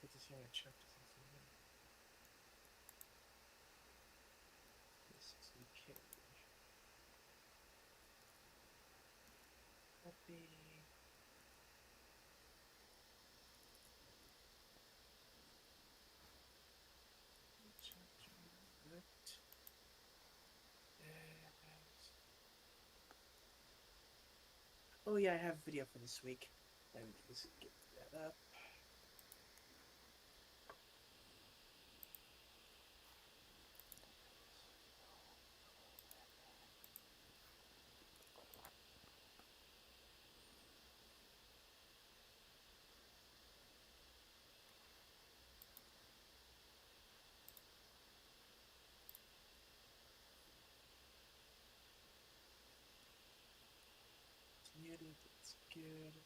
put this here and check to see something. This is okay. Copy. Oh yeah, I have a video for this week. Let me just get that up. It's muted. It's good.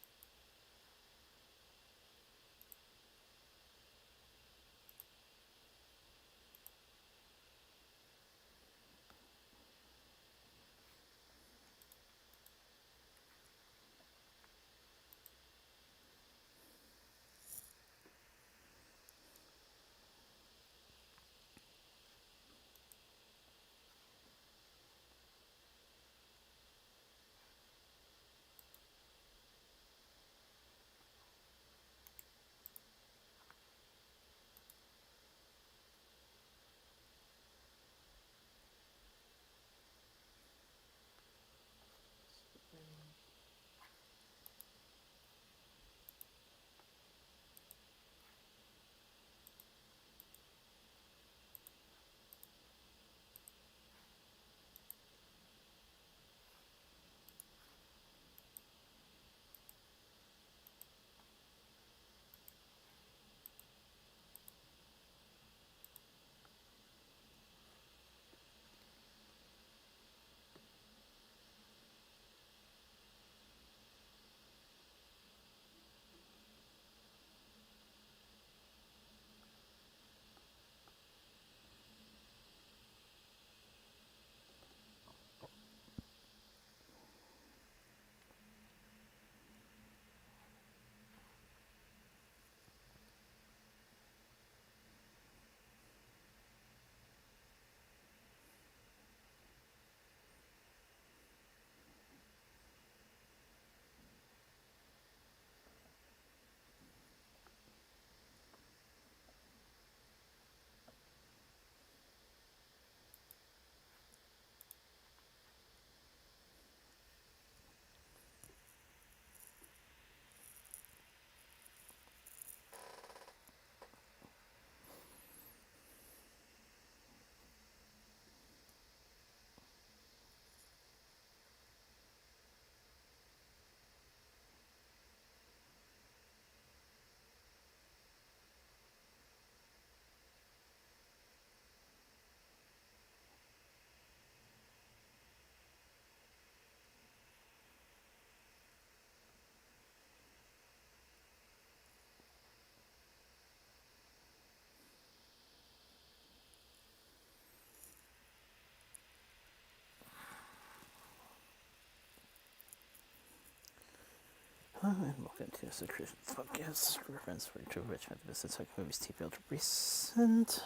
Hi, and welcome to Yoda Soda Creations podcast. Reference for to which the business like movies, TV, ultra recent.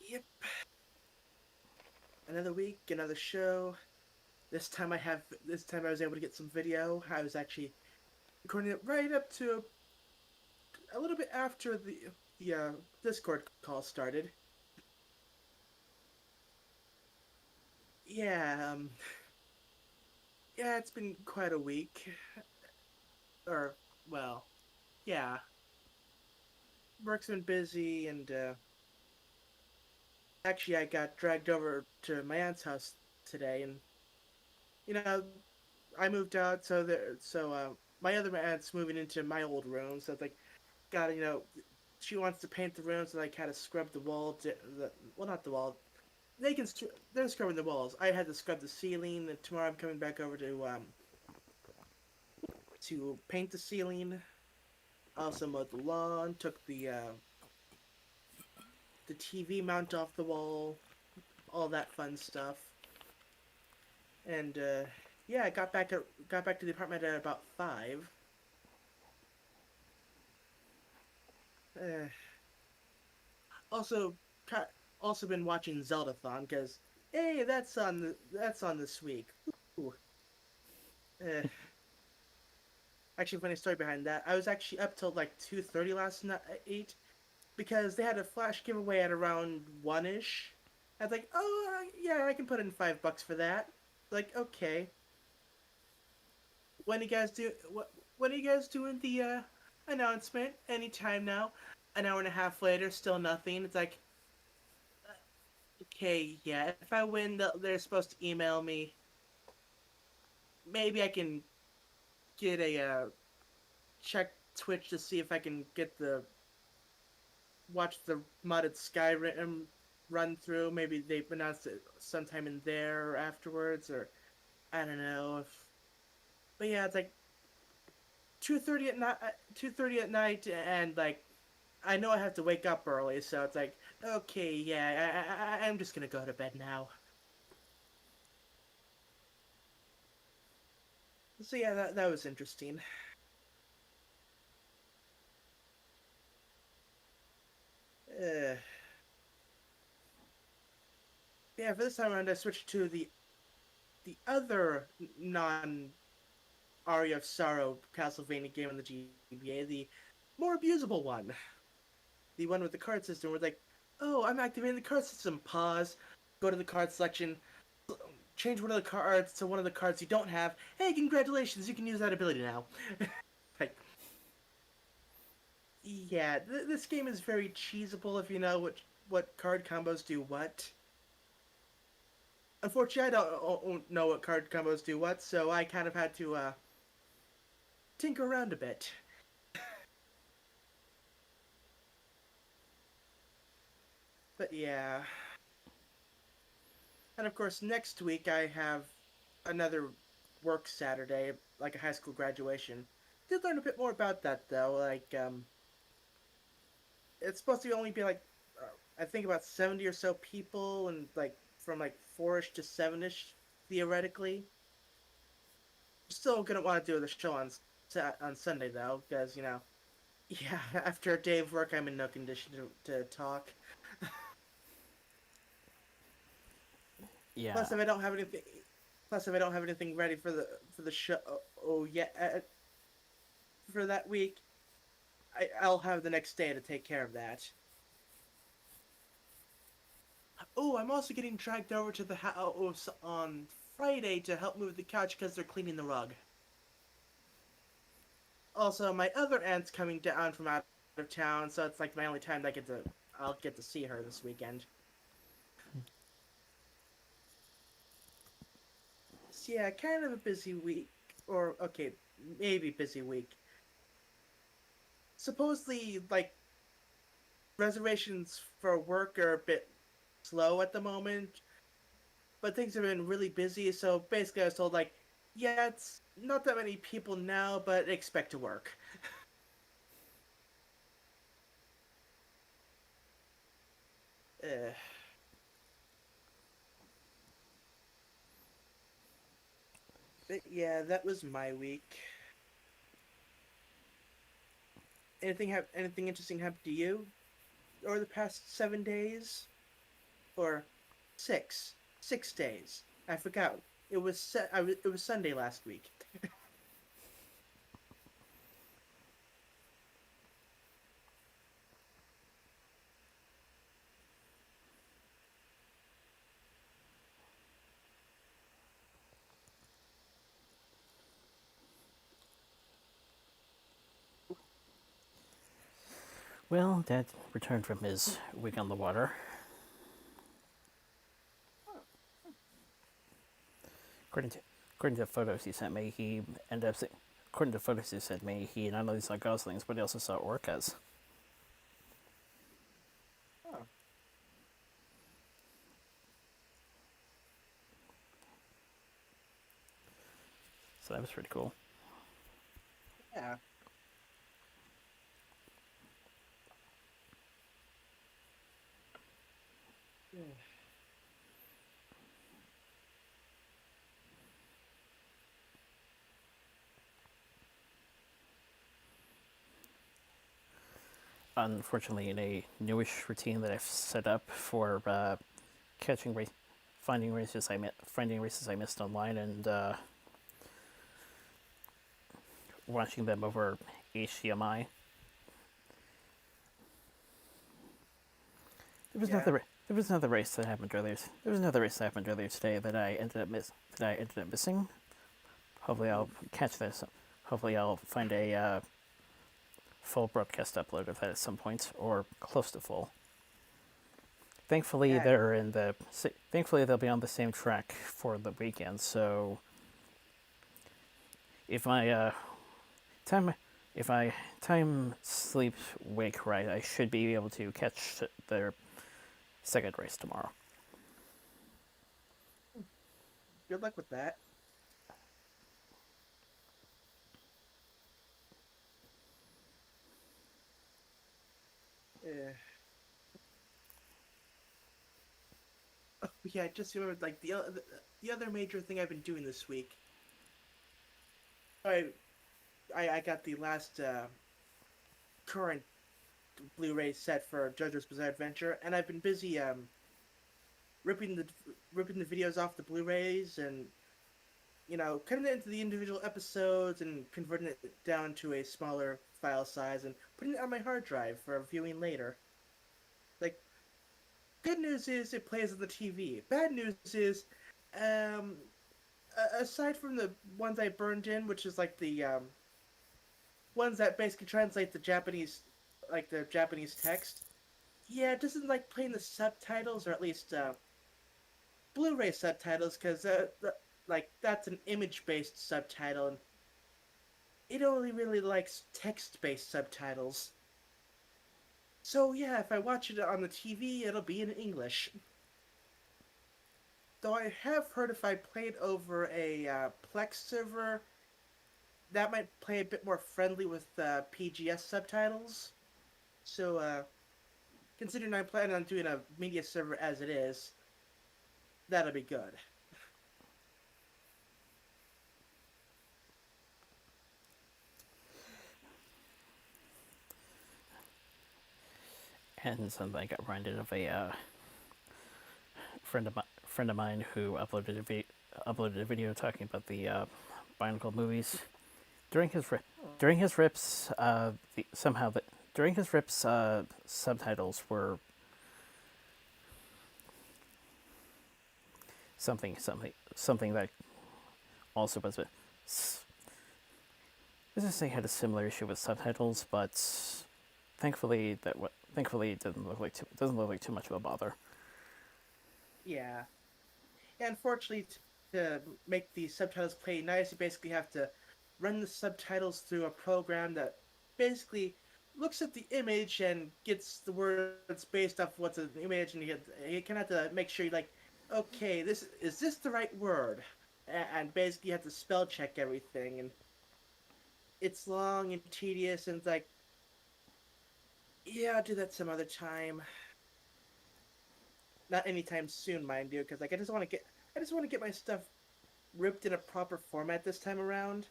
Yep. Another week, another show. This time I was able to get some video. I was actually recording it right up to a little bit after the Discord call started. Yeah, yeah, it's been quite a week. Or well, yeah. Work's been busy and actually I got dragged over to my aunt's house today and you know, I moved out so my other aunt's moving into my old room, so it's like gotta, she wants to paint the room, so I kind of scrub the wall. Well, not the wall. They're scrubbing the walls. I had to scrub the ceiling, and tomorrow I'm coming back over to paint the ceiling. I also mowed the lawn, took the TV mount off the wall, all that fun stuff. And Yeah, I got back to the apartment at about 5. Uh, also, also been watching Zeldathon because hey, that's on this week. Ooh. Uh, Actually, funny story behind that. I was actually up till like 2:30 last night because they had a flash giveaway at around 1ish. I was like, oh yeah, I can put in $5 for that. Like, okay, when you guys do what? When are you guys doing the announcement? Anytime now. An hour and a half later, still nothing. It's like, okay, yeah. If I win, they're supposed to email me. Maybe I can get a check Twitch to see if I can get the watch the modded Skyrim run through. Maybe they announced it sometime in there or afterwards, or I don't know if. But yeah, it's like 2:30 at night. 2:30 at night, and like I know I have to wake up early, so it's like okay, yeah, I'm just gonna go to bed now. So yeah, that was interesting. Uh, yeah, for this time around, I switched to the other non Aria of Sorrow Castlevania game in the GBA, the more abusable one, the one with the card system. Where like, oh, I'm activating the card system. Pause, go to the card selection, change one of the cards to one of the cards you don't have. Hey, congratulations, you can use that ability now. Like, yeah, this game is very cheesable if you know what card combos do what. Unfortunately, I don't know what card combos do what, so I kind of had to tinker around a bit. But yeah, and of course, next week I have another work Saturday, like a high school graduation. Did learn a bit more about that though. Like, it's supposed to only be like, I think about 70 or so people, and like from like 4ish to 7ish theoretically. Still gonna want to do the show on Sunday though, because yeah, after a day of work, I'm in no condition to talk. Yeah. Plus, if I don't have anything, plus if I don't have anything ready for the show, oh yeah, for that week, I'll have the next day to take care of that. Oh, I'm also getting dragged over to the house on Friday to help move the couch because they're cleaning the rug. Also, my other aunt's coming down from out of town, so it's like my only time that I'll get to see her this weekend. So yeah, kind of a busy week, or okay, maybe busy week. Supposedly, like reservations for work are a bit slow at the moment, but things have been really busy. So basically, I was told like, yeah, it's not that many people now, but expect to work. Uh, but yeah, that was my week. Anything interesting happened to you over the past 7 days or 6 days? I forgot. It was Sunday last week. Well, Dad returned from his week on the water. According to according to the photos he sent me, he ended up. According to photos he sent me, he not only saw goslings, but he also saw orcas. Oh, So that was pretty cool. yeah. unfortunately in a newish routine that I've set up for catching race, finding races I missed online and watching them over HDMI. There was Yeah. another there was another race that happened earlier. There was another race that happened earlier today that I ended up missing. Hopefully I'll catch this. Hopefully I'll find a full broadcast upload of that at some point or close to full. Thankfully Yeah. they're in the thankfully they'll be on the same track for the weekend. So if my time if I time sleep wake right, I should be able to catch their second race tomorrow. Good luck with that. Yeah. Oh, yeah, I just remembered like the other major thing I've been doing this week. I I got the last current Blu-ray set for JoJo's Bizarre Adventure, and I've been busy ripping the ripping the videos off the Blu-rays and cutting it into the individual episodes and converting it down to a smaller file size and putting it on my hard drive for viewing later. Like, good news is it plays on the TV. Bad news is, um, aside from the ones I burned in, which is like the ones that basically translate the Japanese text. Yeah, it doesn't like playing the subtitles, or at least Blu-ray subtitles, because like that's an image-based subtitle, and it only really likes text-based subtitles. So yeah, if I watch it on the TV, it'll be in English. Though I have heard if I played over a Plex server, that might play a bit more friendly with PGS subtitles. So considering I'm planning on doing a media server as it is, that'll be good. And something I got reminded of a friend of mine who uploaded a video talking about the Bionicle movies. During his during his rips, somehow during his rips, subtitles were something that also was a. Let's just say had a similar issue with subtitles, but thankfully it doesn't look like too much of a bother. Yeah. And unfortunately, to make the subtitles play nice, you basically have to run the subtitles through a program that basically looks at the image and gets the words based off what's in the image, and you kind of have to make sure you're like, okay, this the right word, and basically you have to spell check everything, and it's long and tedious, and it's like, yeah, I'll do that some other time. Not anytime soon, mind you, because like I just want to get my stuff ripped in a proper format this time around.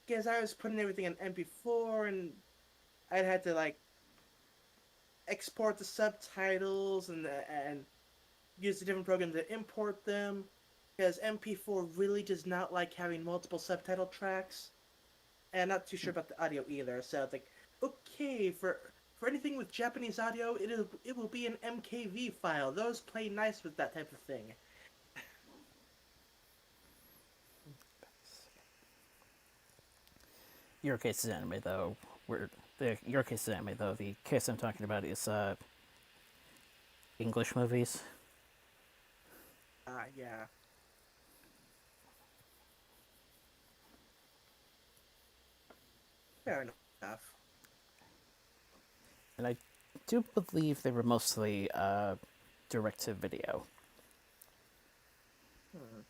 Because I was putting everything in MP4, and I'd had to like export the subtitles and use a different program to import them. Because MP4 really does not like having multiple subtitle tracks, and I'm not too sure about the audio either. So it's like, okay, for anything with Japanese audio, it will be an MKV file. Those play nice with that type of thing. Your case is anime though. Your case is anime though. The case I'm talking about is English movies. Yeah. Fair enough. And I do believe they were mostly direct to video. Hmm.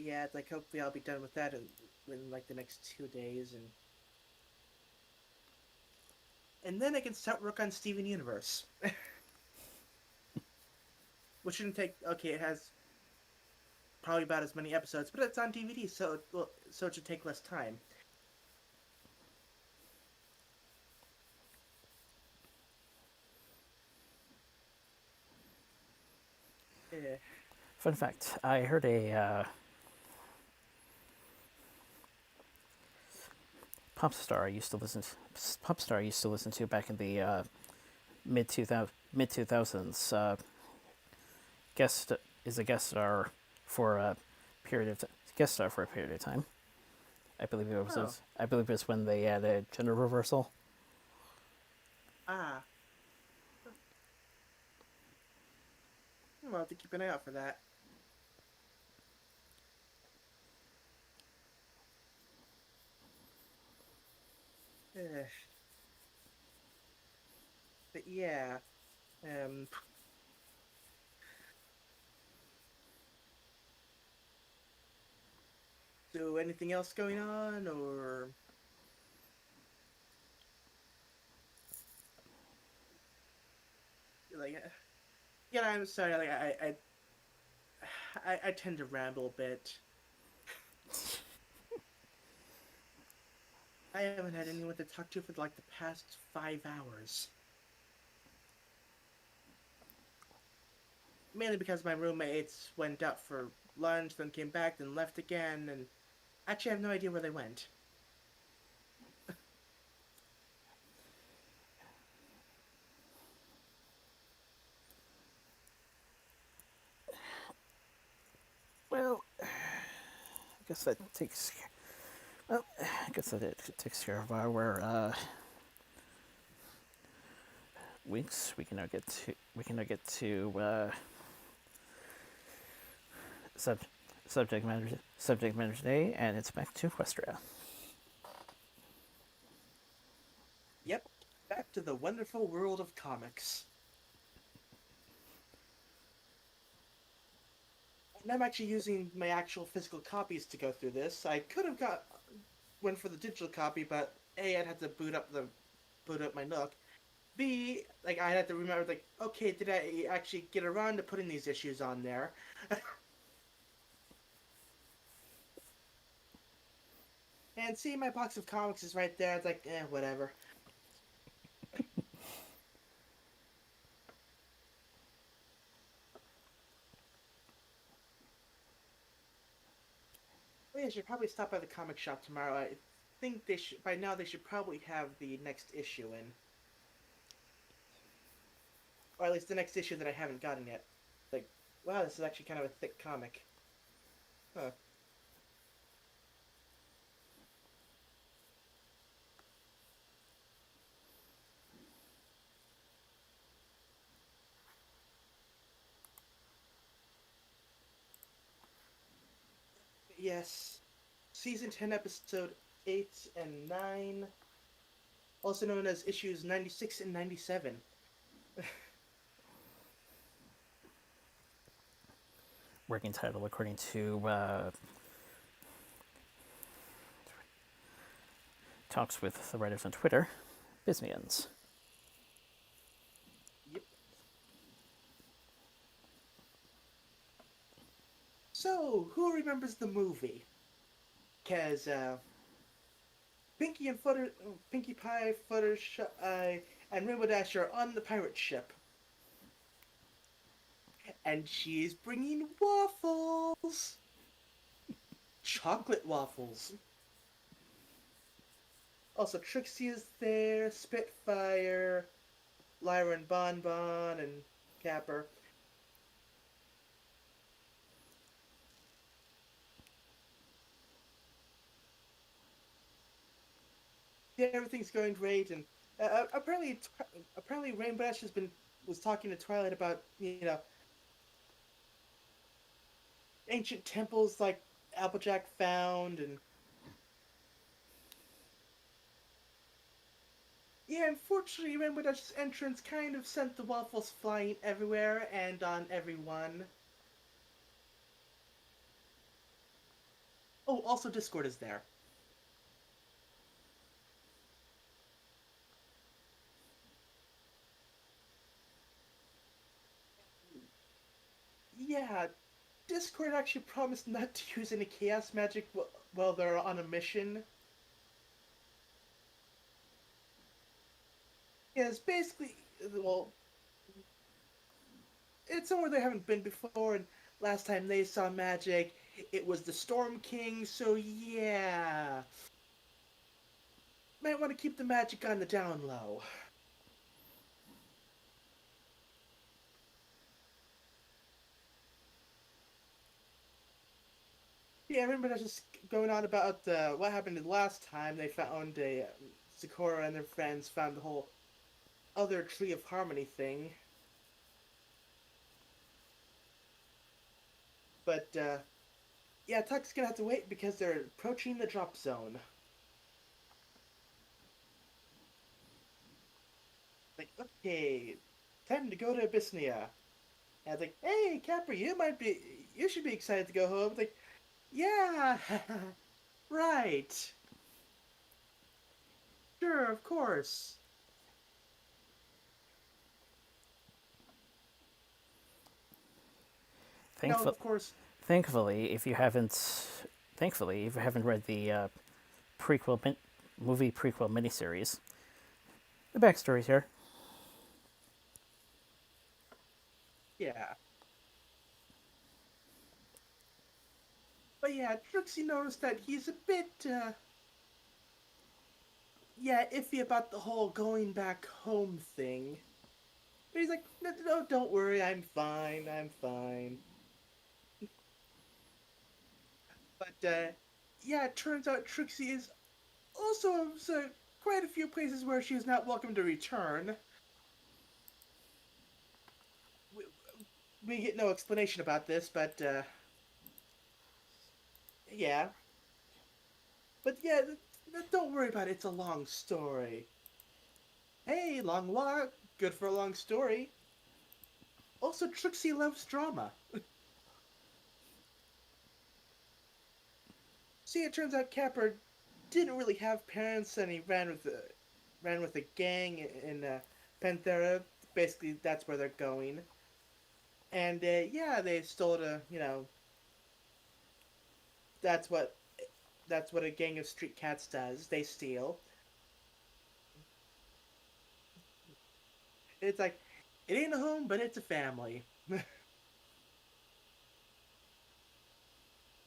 yeah, it's like hopefully I'll be done with that in like the next 2 days, and then I can start work on Steven Universe, which shouldn't take. Okay, it has probably about as many episodes, but it's on DVD, so it should take less time. Eh, Fun fact: I heard a pop star I used to listen to back in the mid 2000s. Guest is a guest star for a guest star for a period of time. oh, I believe it was when they had a gender reversal. ah, I'll have to keep an eye out for that. Eh, but yeah, um, so anything else going on, or like, yeah, I'm sorry, like I tend to ramble a bit. I haven't had anyone to talk to for like the past 5 hours. Mainly because my roommates went out for lunch, then came back, then left again, and actually I have no idea where they went. Well, I guess that takes. Well, I guess that it takes care of our weeks. We can now get to sub, subject matter today, and it's back to Equestria. Yep, back to the wonderful world of comics. And I'm actually using my actual physical copies to go through this. I could have got went for the digital copy, but A, I'd have to boot up my Nook. B, like I had to remember, like, okay, did I actually get around to putting these issues on there? And see, my box of comics is right there. It's like, whatever. Well, yeah, I should probably stop by the comic shop tomorrow. I think they should by now. They should probably have the next issue in, or at least the next issue that I haven't gotten yet. Like, wow, this is actually kind of a thick comic. Huh. Yes, season 10, episode 8 and 9, also known as issues 96 and 97. Working title according to talks with the writers on Twitter, Abyssinians. Yep. So, who remembers the movie? Cause Pinkie Pie, Fluttershy, and Rainbow Dash are on the pirate ship, and she's bringing waffles, chocolate waffles. Also, Trixie is there, Spitfire, Lyra and Bonbon, and Capper. Yeah, everything's going great, and apparently Rainbow Dash was talking to Twilight about ancient temples like Applejack found, and yeah, unfortunately, Rainbow Dash's entrance kind of sent the waffles flying everywhere and on everyone. Oh, also Discord is there. Yeah, Discord actually promised not to use any chaos magic while they're on a mission. It's basically, well, it's somewhere they haven't been before, and last time they saw magic, it was the Storm King, so yeah. Might want to keep the magic on the down low. Yeah, I remember that just going on about what happened the last time they found Sakura and their friends found the whole other Tree of Harmony thing. But yeah, Tuck's gonna have to wait because they're approaching the drop zone. Like, okay, time to go to Abyssinia. And it's like, hey, Capri, you should be excited to go home. It's like, yeah, right, sure, of course. No, Thankful, of course, thankfully, if you haven't, thankfully, if you haven't read the prequel movie prequel miniseries, the backstory's here. yeah. But yeah, Trixie noticed that he's a bit, yeah, iffy about the whole going back home thing. But he's like, no, no, don't worry, I'm fine, I'm fine. But yeah, it turns out Trixie is also so quite a few places where she is not welcome to return. We, we get no explanation about this, but yeah. But yeah, don't worry about it. It's a long story. Hey, long walk, good for a long story. Also, Trixie loves drama. See, it turns out Capper didn't really have parents, and he ran with a gang in Panthera. Basically, that's where they're going. And yeah, they stole a that's what that's what a gang of street cats does. They steal. It's like it ain't a home, but it's a family.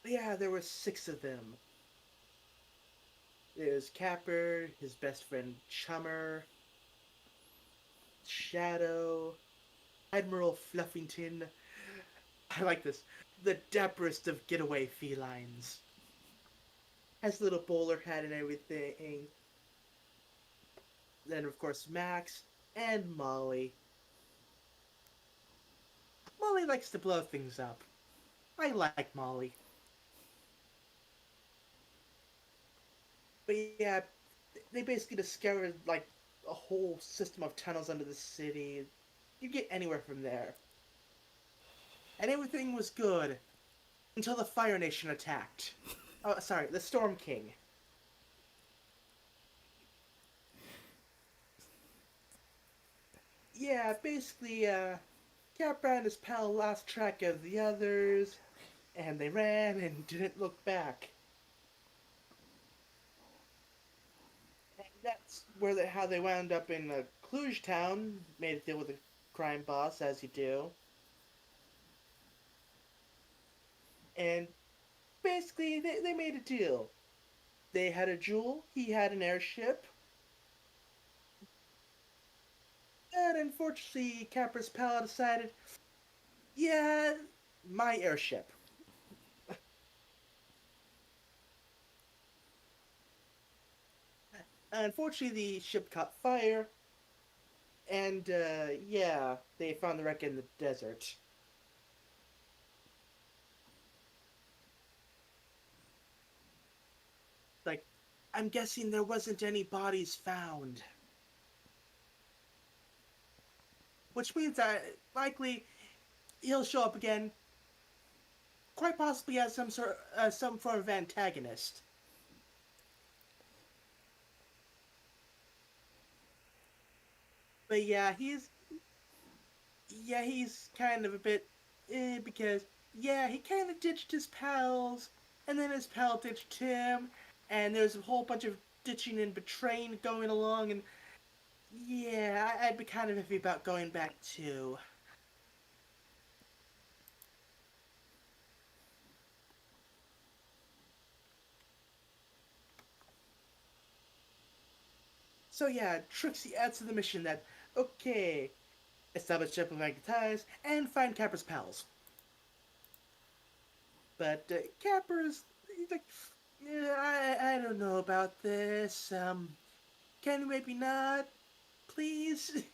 Yeah, there were six of them. There's Capper, his best friend Chummer, Shadow, Admiral Fluffington. I like this. The dapperest of getaway felines. Has a little bowler hat and everything. Then, of course, Max and Molly. Molly likes to blow things up. I like Molly. But yeah, they basically discovered like a whole system of tunnels under the city. You get anywhere from there. And everything was good until the Fire Nation attacked. Oh, sorry, the Storm King. Yeah, basically, Capra and his pal lost track of the others, and they ran and didn't look back. And that's how they wound up in Cluj Town. Made a deal with the crime boss, as you do, and basically they made a deal. They had a jewel. He had an airship. And unfortunately, Capra's pal decided, yeah, my airship. Unfortunately, the ship caught fire, and yeah, they found the wreck in the desert. Like, I'm guessing there wasn't any bodies found, which means that likely he'll show up again quite possibly as some form of antagonist. But he's kind of a bit because he kind of ditched his pals, and then his pal ditched him, and there's a whole bunch of ditching and betraying going along, and I'd be kind of iffy about going back too. So Trixie adds to the mission that okay, establish diplomatic ties and find Capper's pals. But Capper's he's like, I don't know about this. Can we maybe not, please?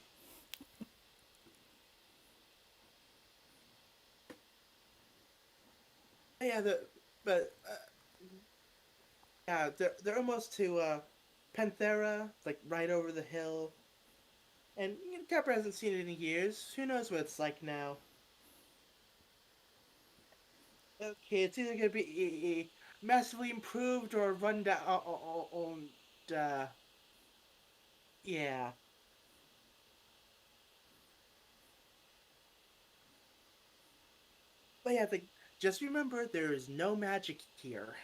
yeah, but they're almost to Panthera, like right over the hill. And Capper hasn't seen it in years. Who knows what it's like now? Okay, it's either gonna be massively improved or run down. Uh, yeah, but just remember there is no magic here.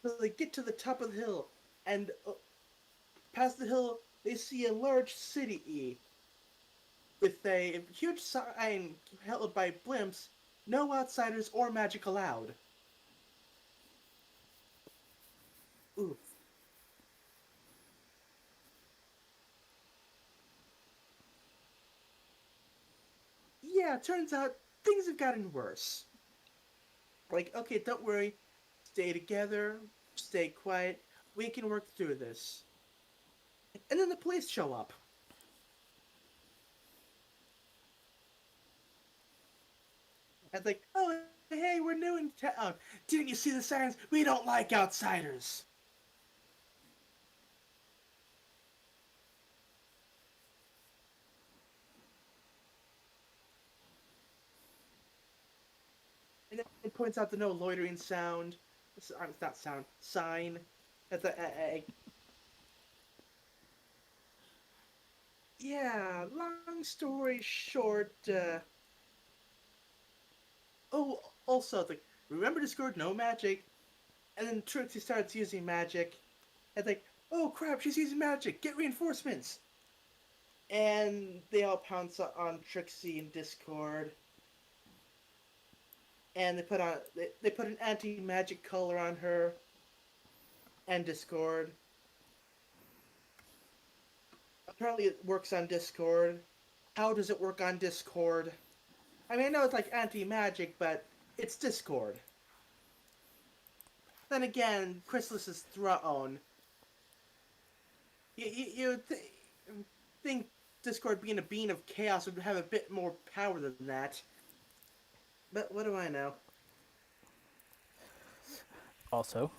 So they get to the top of the hill, and past the hill, they see a large city with a huge sign held by blimps: "No outsiders or magic allowed." Oof. Yeah, turns out things have gotten worse. Like, okay, don't worry, stay together, stay quiet. We can work through this. And then the police show up. And like, oh, hey, we're new in town. Didn't you see the signs? We don't like outsiders. And then it points out the no loitering sound. It's not sound, sign. That's yeah, long story short, oh, also, like, remember Discord, no magic. And then Trixie starts using magic. And like, oh crap, she's using magic. Get reinforcements. And they all pounce on Trixie in Discord. And they put an anti magic color on her and Discord. Apparently, it works on Discord. How does it work on Discord? I mean, I know it's like anti magic, but it's Discord. Then again, Chrysalis's throne. You would think Discord being a being of chaos would have a bit more power than that. But what do I know? Also,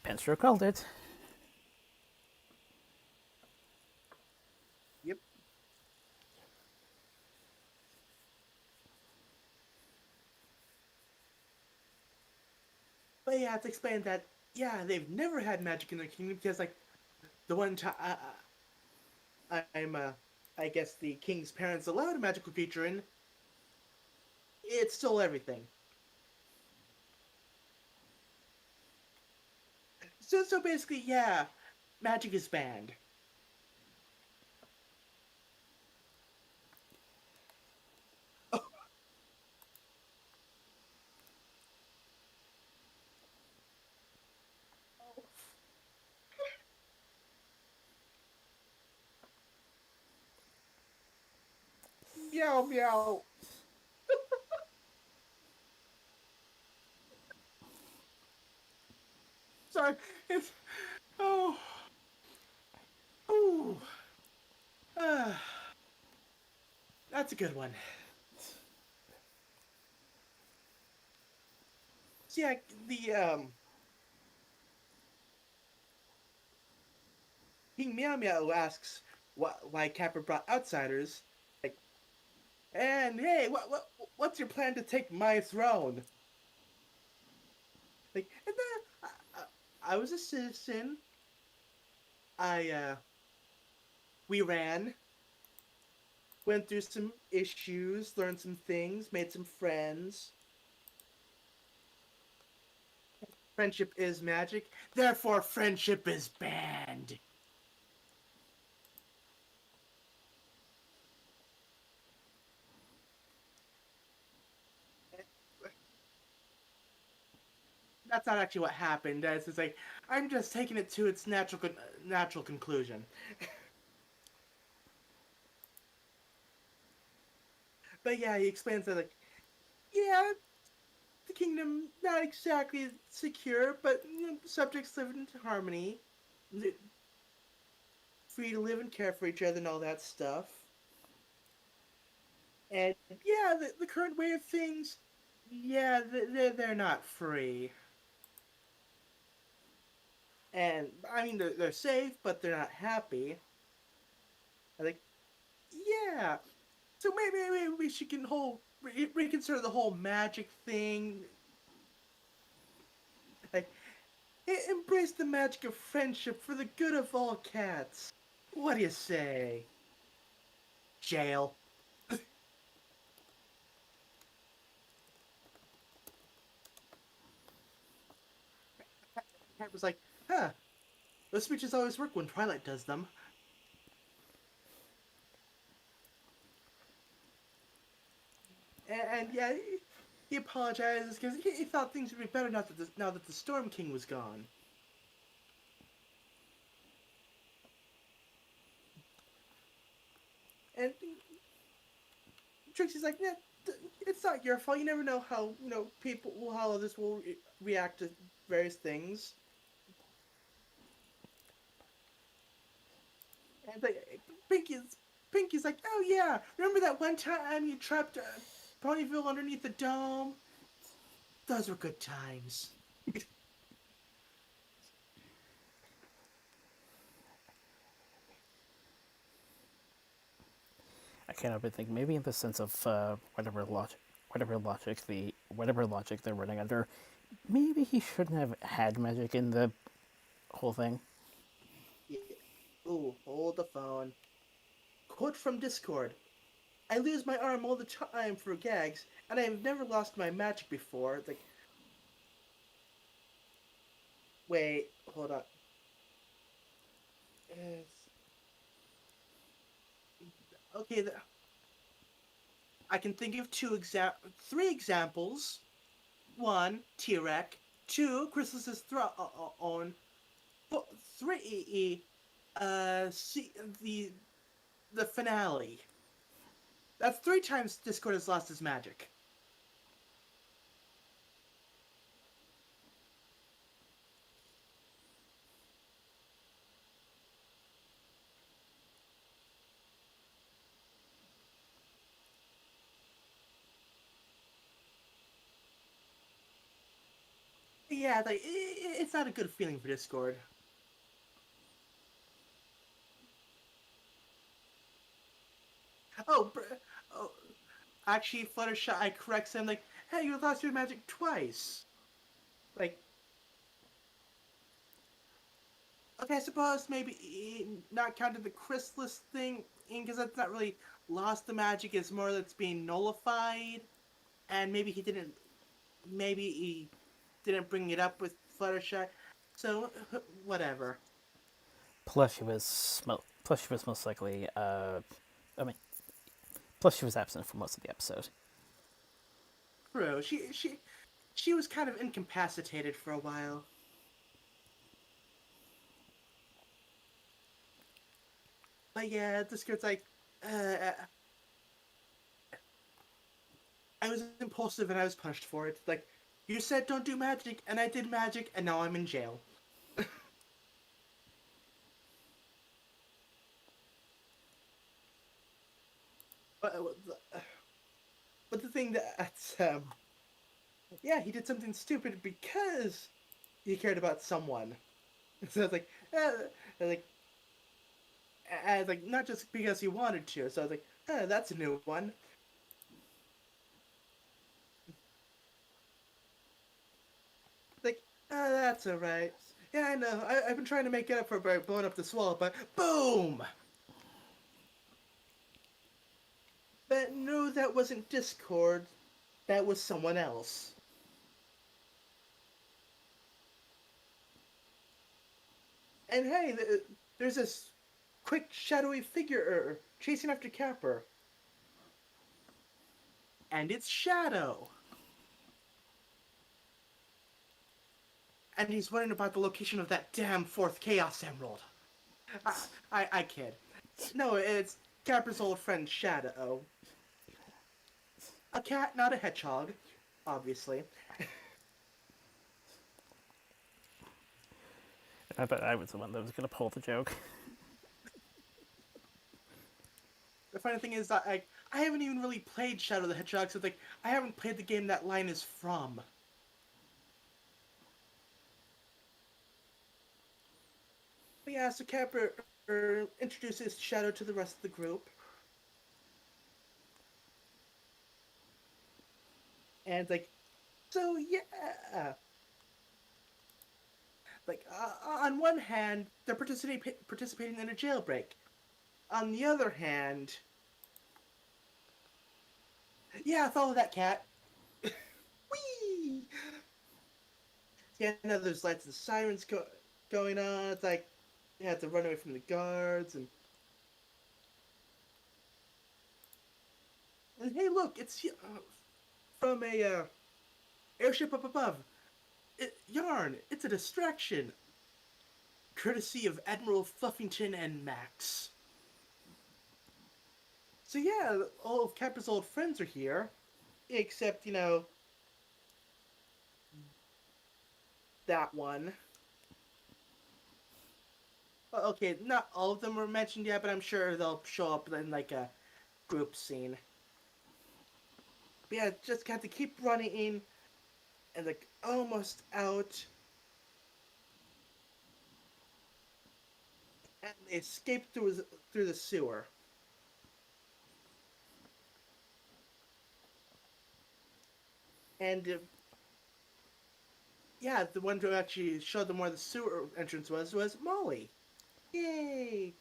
Penster called it. Yep. But yeah, I have to explain that. Yeah, they've never had magic in their kingdom because, like, the one time I'm, I guess the king's parents allowed a magical creature in, it stole everything. So basically, magic is banned. Oh, meow meow. Sorry, it's oh oh. Uh, that's a good one. So the King Meow Meow asks, why Capper brought outsiders. Like, and hey, what's your plan to take my throne? Like, and then I was a citizen. I we ran, went through some issues, learned some things, made some friends. Friendship is magic, therefore friendship is banned. That's not actually what happened. It's just like I'm just taking it to its natural conclusion. But yeah, he explains that like, yeah, the kingdom not exactly secure, but subjects live in harmony, free to live and care for each other and all that stuff. And yeah, the current way of things, yeah, they're not free. And I mean, they're safe, but they're not happy. I think, yeah. So maybe we should reconsider the whole magic thing. Like, embrace the magic of friendship for the good of all cats. What do you say? Jail. Cat was like, huh, those speeches always work when Twilight does them. And yeah, he apologizes because he thought things would be better now that the Storm King was gone. And Trixie's like, yeah, it's not your fault. You never know how how others will react to various things. And like, Pinky's Pinky's like, oh yeah, remember that one time you trapped Ponyville underneath the dome? Those were good times. I can't help but think maybe in the sense of whatever logic they're running under, maybe he shouldn't have had magic in the whole thing. Yeah. Ooh, hold the phone. Quote from Discord. I lose my arm all the time for gags, and I have never lost my magic before. It's like, wait, hold on. It's, okay, I can think of three examples. One, T-Rex. Two, Chrysalis' throne. Three, see the finale. That's three times Discord has lost his magic. Yeah, like it's not a good feeling for Discord. Oh, oh, actually, Fluttershy I corrects him like, "Hey, you lost your magic twice." Like, okay, I suppose maybe not counting the chrysalis thing, because that's not really lost the magic. It's more that's being nullified, and maybe he didn't bring it up with Fluttershy. So whatever. Plus she was most likely. I mean, plus she was absent for most of the episode. True. She was kind of incapacitated for a while. But yeah, this kid's like, I was impulsive and I was punished for it. Like, you said don't do magic, and I did magic, and now I'm in jail. But, but the thing yeah, he did something stupid because he cared about someone. So it's like, like, And like not just because he wanted to. So I was like, that's a new one. Like, that's alright. Yeah, I know. I've been trying to make it up for blowing up this wall, but boom! But no, that wasn't Discord. That was someone else. And hey, there's this quick, shadowy figure chasing after Capper. And it's Shadow. And he's wondering about the location of that damn fourth Chaos Emerald. I kid. No, it's Capper's old friend Shadow. A cat, not a hedgehog, obviously. I thought I was the one that was going to pull the joke. The funny thing is that I haven't even really played Shadow the Hedgehog, so like I haven't played the game that line is from. But yeah, so Capper introduces Shadow to the rest of the group, and like, so yeah, like on one hand they're participating in a jailbreak. On the other hand, yeah, follow that cat. Whee! Yeah, now there's lights and sirens going on. It's like you have to run away from the guards and hey, look, it's from a airship up above. Yarn, it's a distraction, courtesy of Admiral Fluffington and Max. So yeah, all of Capper's old friends are here, except that one. Well, okay, not all of them were mentioned yet, but I'm sure they'll show up in like a group scene. But yeah, just have to keep running in and like almost out. And they escape through the sewer. And yeah, the one who actually showed them where the sewer entrance was Molly. Yay!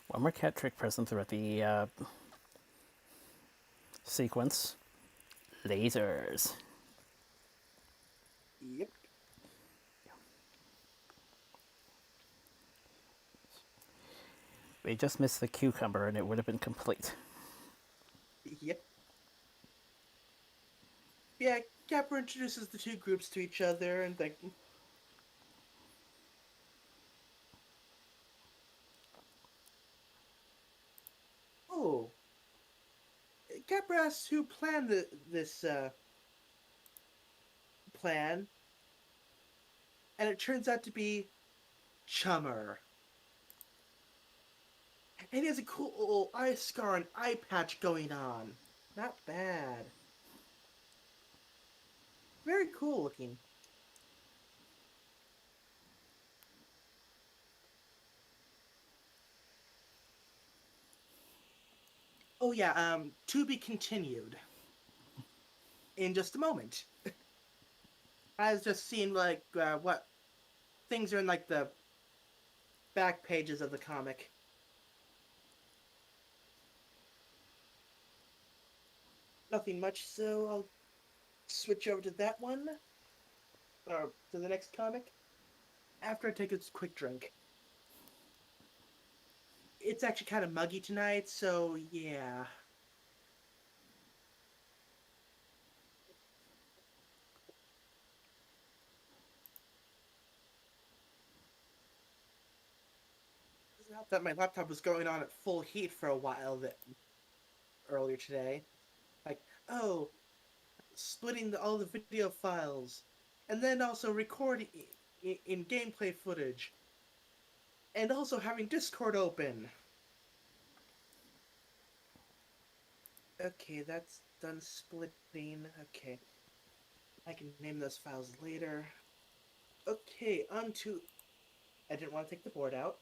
One more cat trick present throughout the sequence. Lasers. Yep. We just missed the cucumber and it would have been complete. Yep. Yeah, Capper introduces the two groups to each other and like. Oh, Capper asks who planned this plan, and it turns out to be Chummer. And he has a cool eye scar and eye patch going on. Not bad. Very cool looking. Oh yeah, to be continued in just a moment. I was just seeing like what things are in like the back pages of the comic. Nothing much, so I'll switch over to that one or to the next comic after I take a quick drink. It's actually kind of muggy tonight, so yeah. Doesn't help that my laptop was going on at full heat for a while earlier today. Like, oh, splitting all the video files, and then also recording in gameplay footage, and also having Discord open. Okay, that's done splitting. Okay, I can name those files later. Okay, on to. I didn't want to take the board out.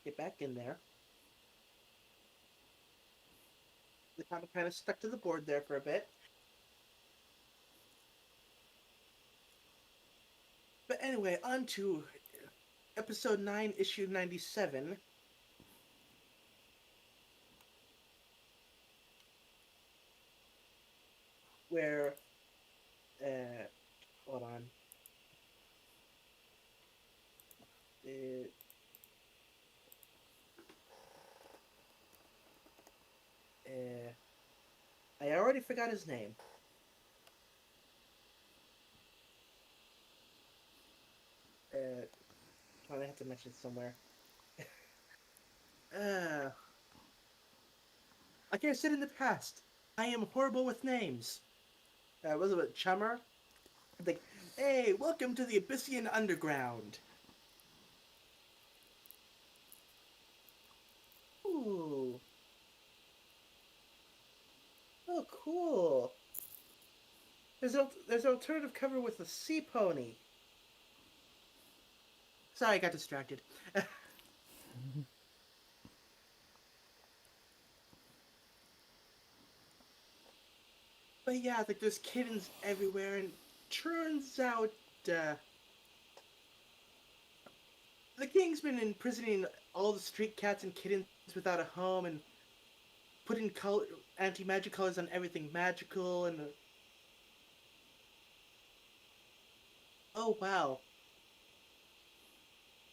Get back in there. The comic kind of stuck to the board there for a bit. But anyway, on to episode 9, issue 97. Where, uh, hold on. Uh, uh, I already forgot his name. I have to mention it somewhere. Uh, like I said in the past, I am horrible with names. Was it Chummer? Like, hey, welcome to the Abyssinian Underground. Ooh, oh, cool. There's an alternative cover with a sea pony. Sorry, I got distracted. But yeah, like there's kittens everywhere, and turns out uh, the king's been imprisoning all the street cats and kittens without a home, and putting anti-magic colors on everything magical, and oh wow,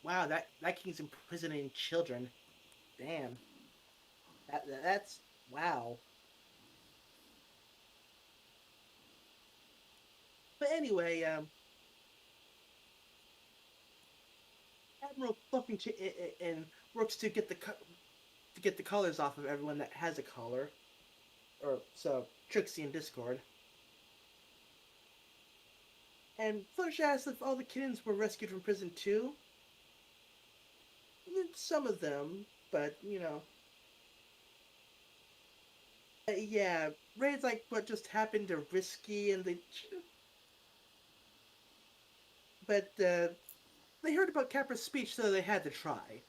wow, that king's imprisoning children. Damn, that's wow. But anyway, Admiral fucking and works to get the colors off of everyone that has a collar, or so Trixie in Discord. And Fluttershy asks if all the kittens were rescued from prison too. Some of them, but you know, yeah, raids like what just happened are risky, and but they heard about Capra's speech, so they had to try.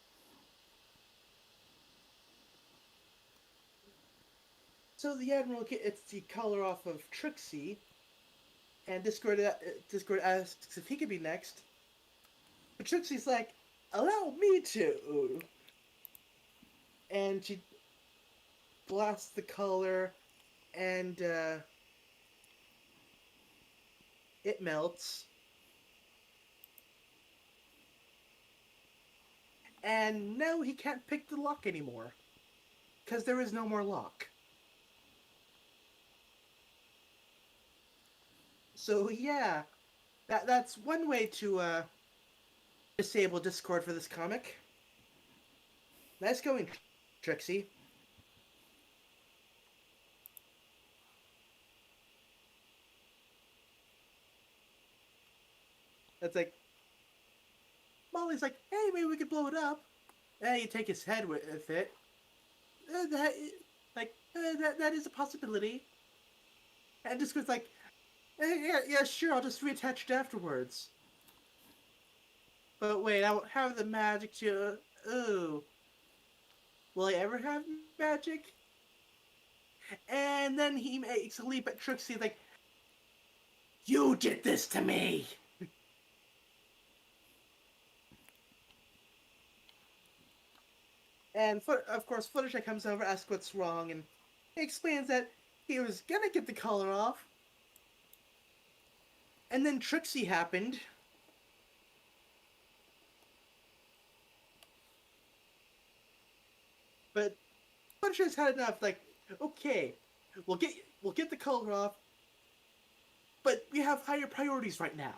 So the Admiral gets the collar off of Trixie, and Discord asks if he could be next. But Trixie's like, "Allow me to," and she blasts the collar, and it melts. And now he can't pick the lock anymore, because there is no more lock. So yeah, that's one way to disable Discord for this comic. Nice going, Trixie. That's like Molly's like, hey, maybe we could blow it up. And you take his head with it. That that is a possibility. And Discord's like, yeah, sure, I'll just reattach it afterwards. But wait, I won't have the magic to. Ooh, will I ever have magic? And then he makes a leap at Trixie, like, you did this to me! And of course, Fluttershy comes over, asks what's wrong, and he explains that he was gonna get the collar off. And then Trixie happened. But Fluttershy's had enough, like, okay, we'll get the collar off, but we have higher priorities right now.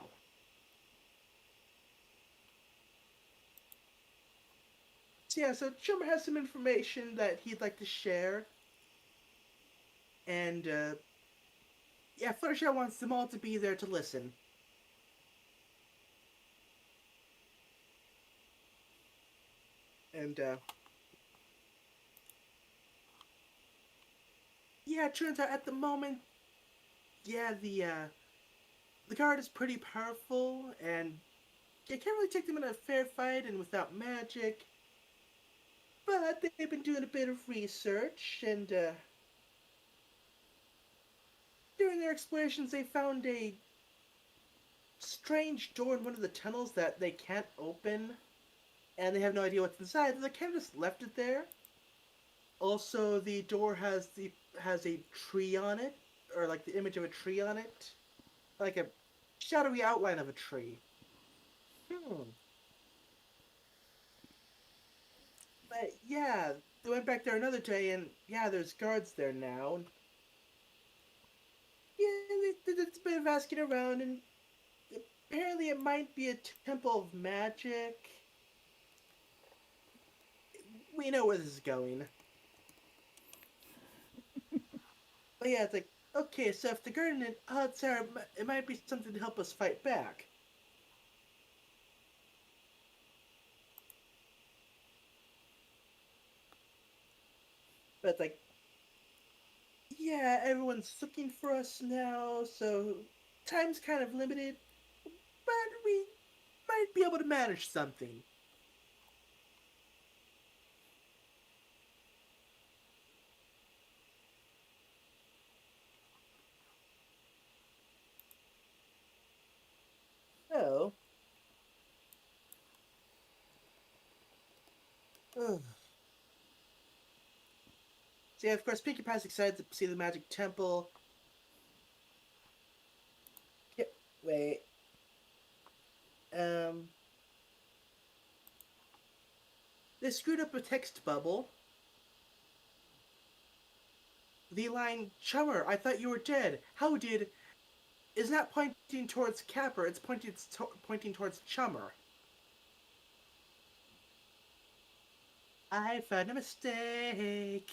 So yeah, so Chummer has some information that he'd like to share. And yeah, Fluttershy wants them all to be there to listen. And yeah, it turns out at the moment, yeah, the guard is pretty powerful, and you can't really take them in a fair fight and without magic. But they've been doing a bit of research, and during their explorations, they found a strange door in one of the tunnels that they can't open, and they have no idea what's inside. They kind of just left it there. Also, the door has a tree on it, or like the image of a tree on it, like a shadowy outline of a tree. Hmm. But yeah, they went back there another day, and yeah, there's guards there now. And yeah, they did a bit of asking around, and apparently it might be a temple of magic. We know where this is going. But yeah, it's like, okay, so if the garden and odds are it might be something to help us fight back. But it's like, yeah, everyone's looking for us now, so time's kind of limited, but we might be able to manage something. Oh. Ugh. So yeah, of course, Pinkie Pie's excited to see the magic temple. Yeah, wait. Um, they screwed up a text bubble. The line, Chummer, I thought you were dead. How did... is not pointing towards Capper, it's pointing towards Chummer. I found a mistake.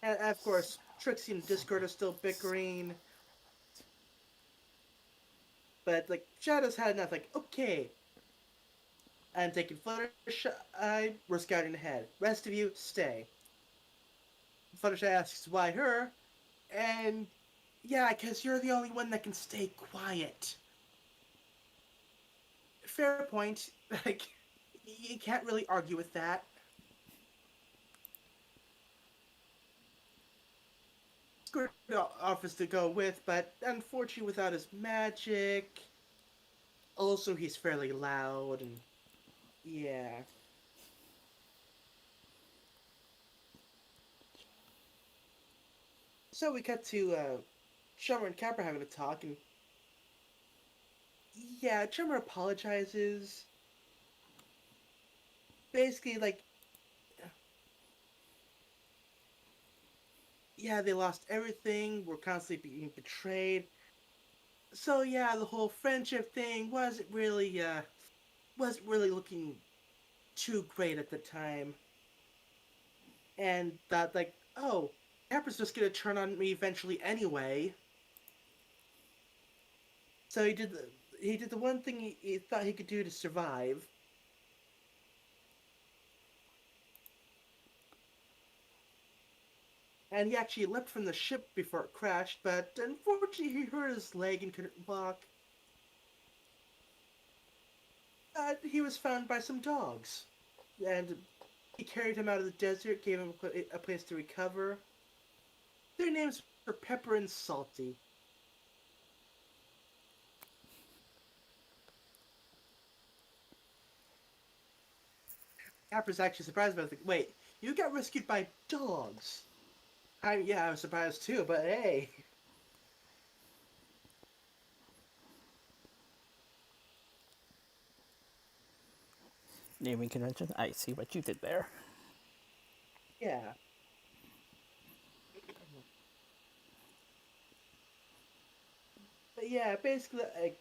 And of course, Trixie and Discord are still bickering. But, like, Shadow's had enough. Like, okay, I'm taking Fluttershy. We're scouting ahead. Rest of you, stay. Fluttershy asks, why her? And, yeah, because you're the only one that can stay quiet. Fair point. Like, you can't really argue with that. Squirt offers to go with, but unfortunately without his magic. Also, he's fairly loud, and yeah. So we cut to Chummer and Capper having a talk, and yeah, Chummer apologizes. Basically, like, yeah, they lost everything. We're constantly being betrayed. So yeah, the whole friendship thing wasn't really looking too great at the time. And thought like, oh, Capper's just gonna turn on me eventually anyway. So he did the one thing he thought he could do to survive. And he actually leapt from the ship before it crashed, but unfortunately he hurt his leg and couldn't walk. He was found by some dogs, and he carried him out of the desert, gave him a place to recover. Their names were Pepper and Salty. Capper's actually surprised about it. Wait, you got rescued by dogs? Yeah, I was surprised too, but hey. Naming convention. I see what you did there. Yeah. But yeah, basically, like,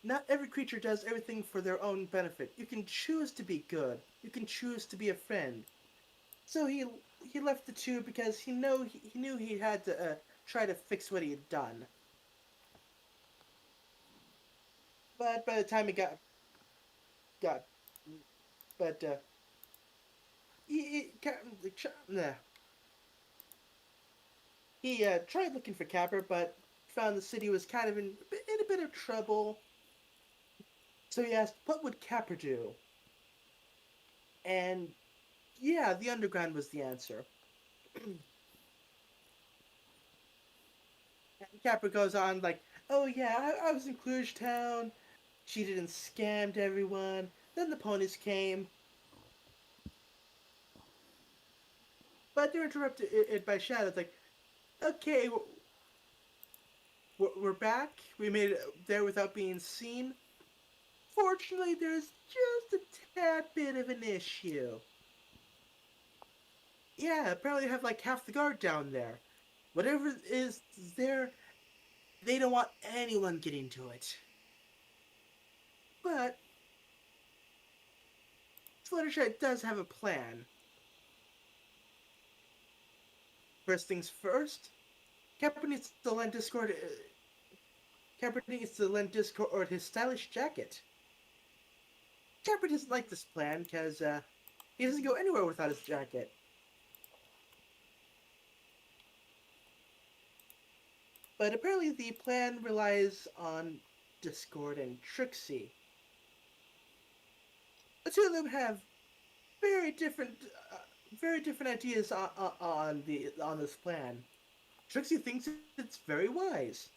not every creature does everything for their own benefit. You can choose to be good. You can choose to be a friend. So he left the two because he knew he had to try to fix what he had done. But by the time he got but he tried looking for Capper, but found the city was kind of in a bit of trouble. So he asked, what would Capper do? And yeah, the underground was the answer. And Capper goes on like, oh yeah, I was in Cluj Town, cheated and scammed everyone. Then the ponies came. But they're interrupted it by Shadow. It's like, okay, we're back. We made it there without being seen. Fortunately, there's just a tad bit of an issue. Yeah, apparently they have like half the guard down there. Whatever is there, they don't want anyone getting to it. But Fluttershy does have a plan. First things first, Capra needs to lend Discord. Capra needs to lend Discord his stylish jacket. Capra doesn't like this plan because he doesn't go anywhere without his jacket. But apparently the plan relies on Discord and Trixie. The two of them have very different, very different ideas on this plan. Trixie thinks it's very wise.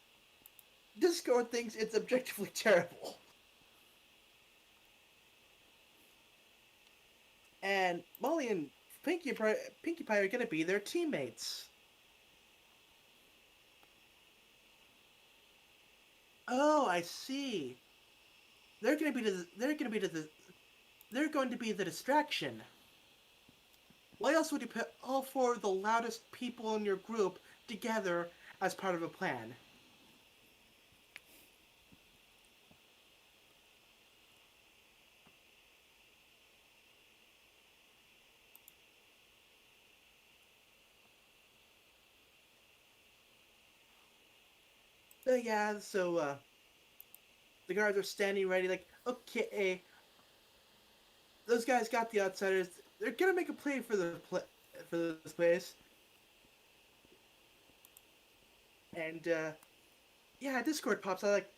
Discord thinks it's objectively terrible. And Molly and Pinkie Pie are going to be their teammates. Oh, I see. They're going to be they're going to be the distraction. Why else would you put all four of the loudest people in your group together as part of a plan? Yeah, so the guards are standing ready, like, okay, those guys got the outsiders. They're gonna make a play for for this place. And yeah, Discord pops out like,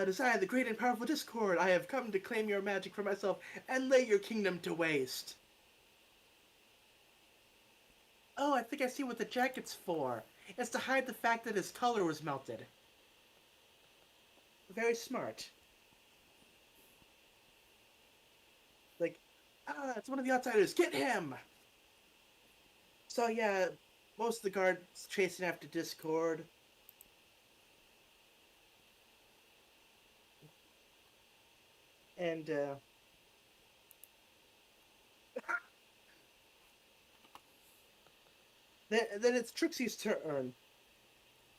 it is I, the great and powerful Discord. I have come to claim your magic for myself and lay your kingdom to waste. Oh, I think I see what the jacket's for. It's to hide the fact that his color was melted. Very smart. Like, it's one of the outsiders. Get him! So yeah, most of the guards chasing after Discord. And then it's Trixie's turn.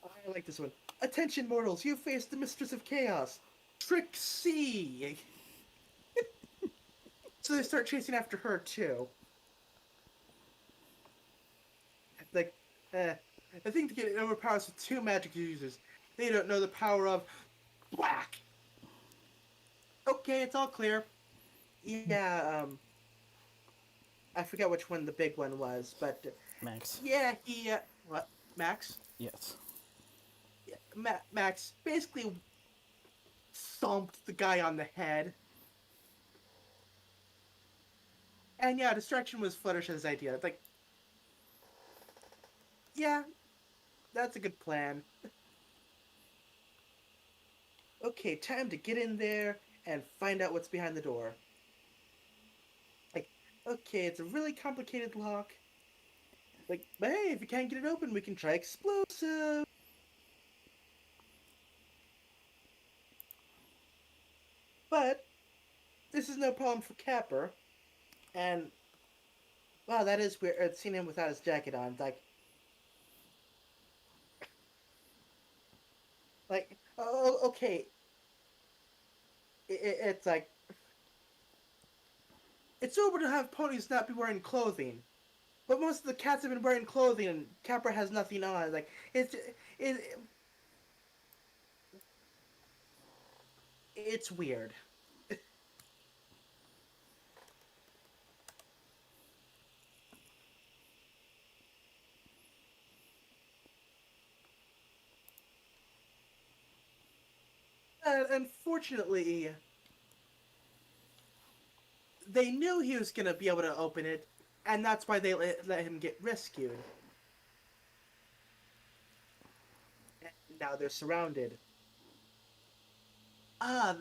I like this one. Attention, mortals! You face the mistress of chaos, Trixie. So they start chasing after her too. Like, I think to get overpowers with two magic users. They don't know the power of whack. Okay, it's all clear. Yeah, I forget which one the big one was, but Max. yeah, he what Max? Yes. Yeah, Max basically stomped the guy on the head. And yeah, distraction was Fluttershy's idea. It's like, yeah, that's a good plan. Okay, time to get in there and find out what's behind the door. Like, okay, it's a really complicated lock. Like, but hey, if you can't get it open, we can try explosive. But this is no problem for Capper. And wow, that is weird. I'd seen him without his jacket on. Like, oh, okay. It's like it's over to have ponies not be wearing clothing, but most of the cats have been wearing clothing, and Capra has nothing on. Like it it's weird. But unfortunately, they knew he was gonna be able to open it, and that's why they let him get rescued. And now they're surrounded. Ah,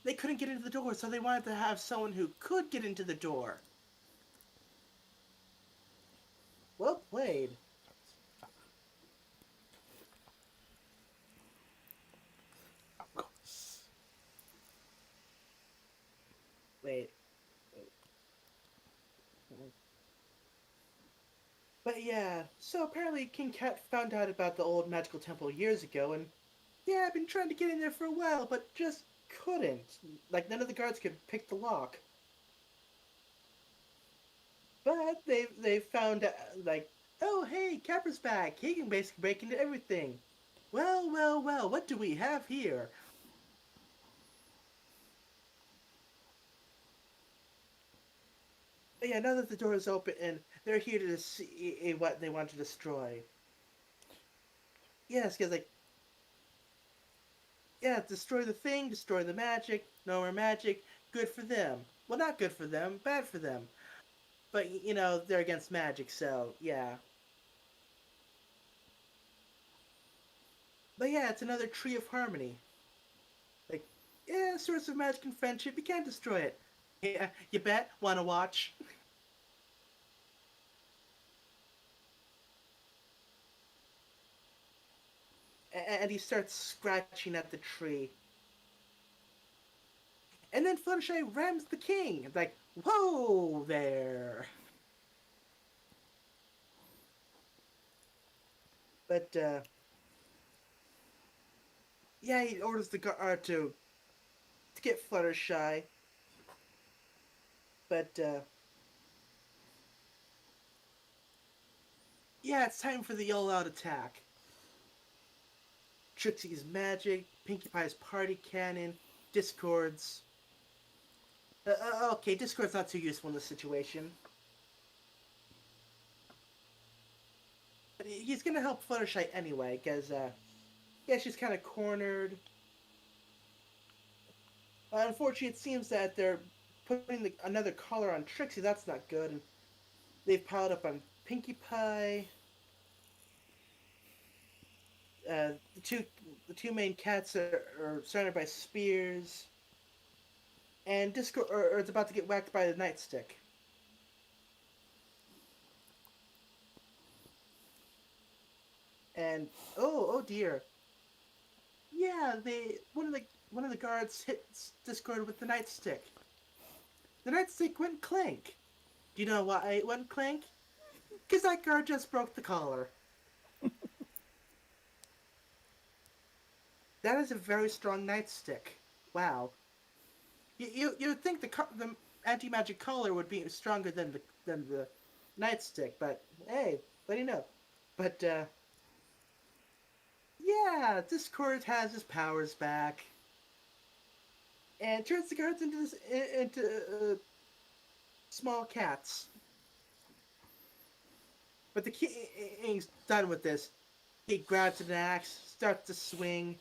they couldn't get into the door, so they wanted to have someone who could get into the door. Well played. Of course. Wait. But yeah, so apparently King Cat found out about the old magical temple years ago, and yeah, I've been trying to get in there for a while, but just couldn't. Like, none of the guards could pick the lock. But they found like, oh hey, Capper's back. He can basically break into everything. Well, well, well. What do we have here? But yeah, now that the door is open and they're here to see what they want to destroy. Yes, because like, yeah, destroy the thing, destroy the magic. No more magic. Good for them. Well, not good for them. Bad for them. But they're against magic, so yeah. But yeah, it's another tree of harmony. Like, yeah, source of magic and friendship. You can't destroy it. Yeah, you bet. Wanna watch? And he starts scratching at the tree. And then Fluttershy rams the king. Like, whoa there. But yeah, he orders the guard to get Fluttershy. But yeah, it's time for the all-out attack. Trixie's magic, Pinkie Pie's party cannon, Discord's. Okay, Discord's not too useful in this situation. But he's gonna help Fluttershy anyway, because yeah, she's kind of cornered. Unfortunately, it seems that they're putting another collar on Trixie. That's not good. And they've piled up on Pinkie Pie. The two main cats are surrounded by spears, and Disco or it's about to get whacked by the nightstick. And oh dear, yeah, they one of the guards hits Discord with the nightstick. The nightstick went clank. Do you know why it went clank? Because that guard just broke the collar. That is a very strong nightstick. Wow. You would think the anti magic collar would be stronger than the nightstick, but hey, what do you know? But yeah, Discord has his powers back and turns the guards into small cats. But the king's done with this. He grabs an axe, starts to swing,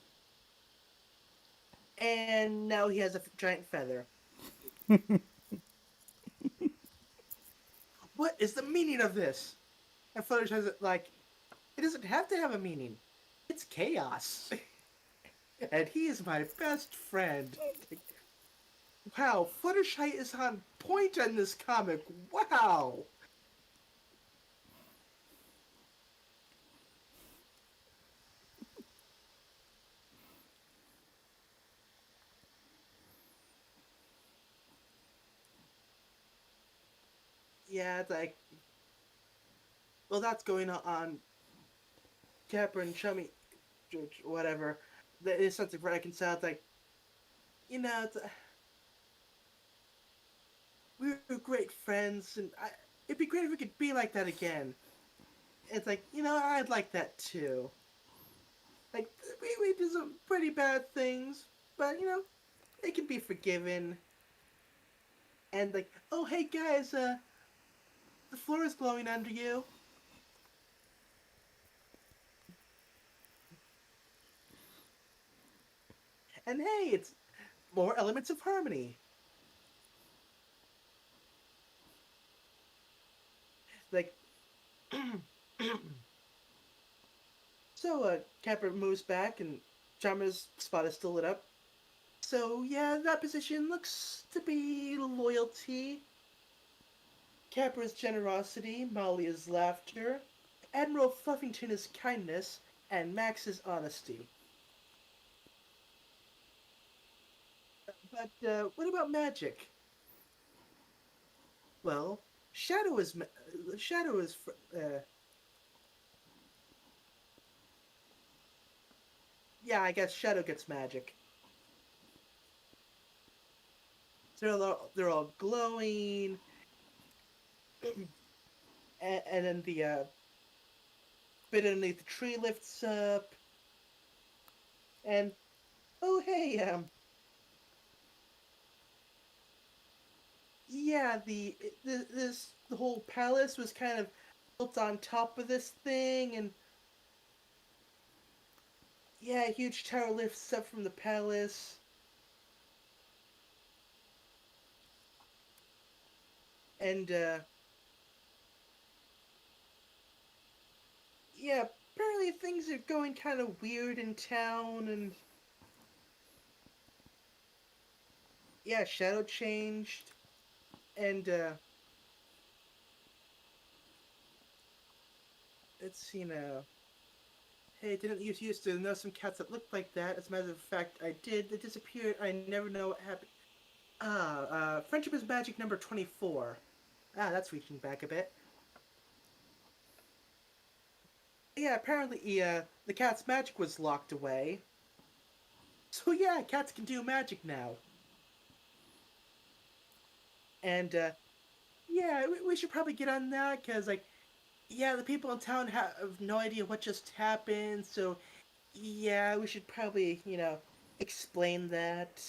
and now he has a giant feather. What is the meaning of this? And Fluttershy has it like, it doesn't have to have a meaning. It's chaos. And he is my best friend. Wow, Fluttershy is on point in this comic. Wow. Yeah, it's like, well, that's going on Capper and Chummy, whatever. There's something reconciled. Like, it's, we were great friends, and it'd be great if we could be like that again. It's like, I'd like that too. Like, we did some pretty bad things, but, it can be forgiven. And like, oh, hey guys, the floor is glowing under you. And hey, it's more elements of harmony. Like, so Capper moves back, and Jama's spot is still lit up. So yeah, that position looks to be loyalty, Capra's generosity, Malia's laughter, Admiral Fluffington's kindness, and Max's honesty. But what about magic? Well, Shadow is Shadow is yeah, I guess Shadow gets magic. They're all glowing, and then the bit underneath the tree lifts up, and oh hey, yeah, the whole palace was kind of built on top of this thing, and yeah, a huge tower lifts up from the palace, and yeah, apparently things are going kind of weird in town, and yeah, Shadow changed, and let's see now. Hey, didn't you used to know some cats that looked like that? As a matter of fact, I did. They disappeared. I never know what happened. Friendship is Magic number 24. Ah, that's reaching back a bit. Yeah, apparently the cat's magic was locked away. So yeah, cats can do magic now. And yeah, we should probably get on that because like yeah, the people in town have no idea what just happened. So yeah, we should probably explain that.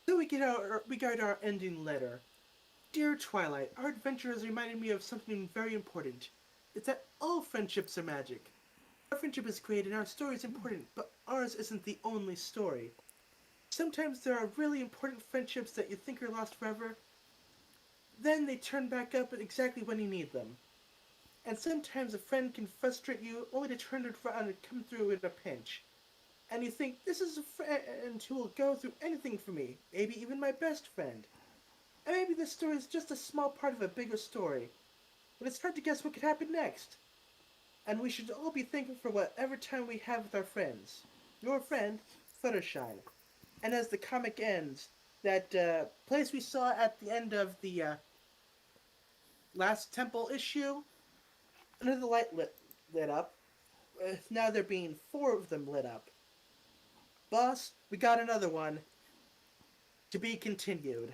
So we got our ending letter. Dear Twilight, our adventure has reminded me of something very important. It's that all friendships are magic. Our friendship is great and our story is important, but ours isn't the only story. Sometimes there are really important friendships that you think are lost forever, then they turn back up exactly when you need them. And sometimes a friend can frustrate you only to turn it around and come through in a pinch. And you think, this is a friend who will go through anything for me, maybe even my best friend. And maybe this story is just a small part of a bigger story, but it's hard to guess what could happen next. And we should all be thankful for whatever time we have with our friends. Your friend, Fluttershy. And as the comic ends, that place we saw at the end of the last Temple issue, another lit up. Now there being four of them lit up. Boss, we got another one to be continued.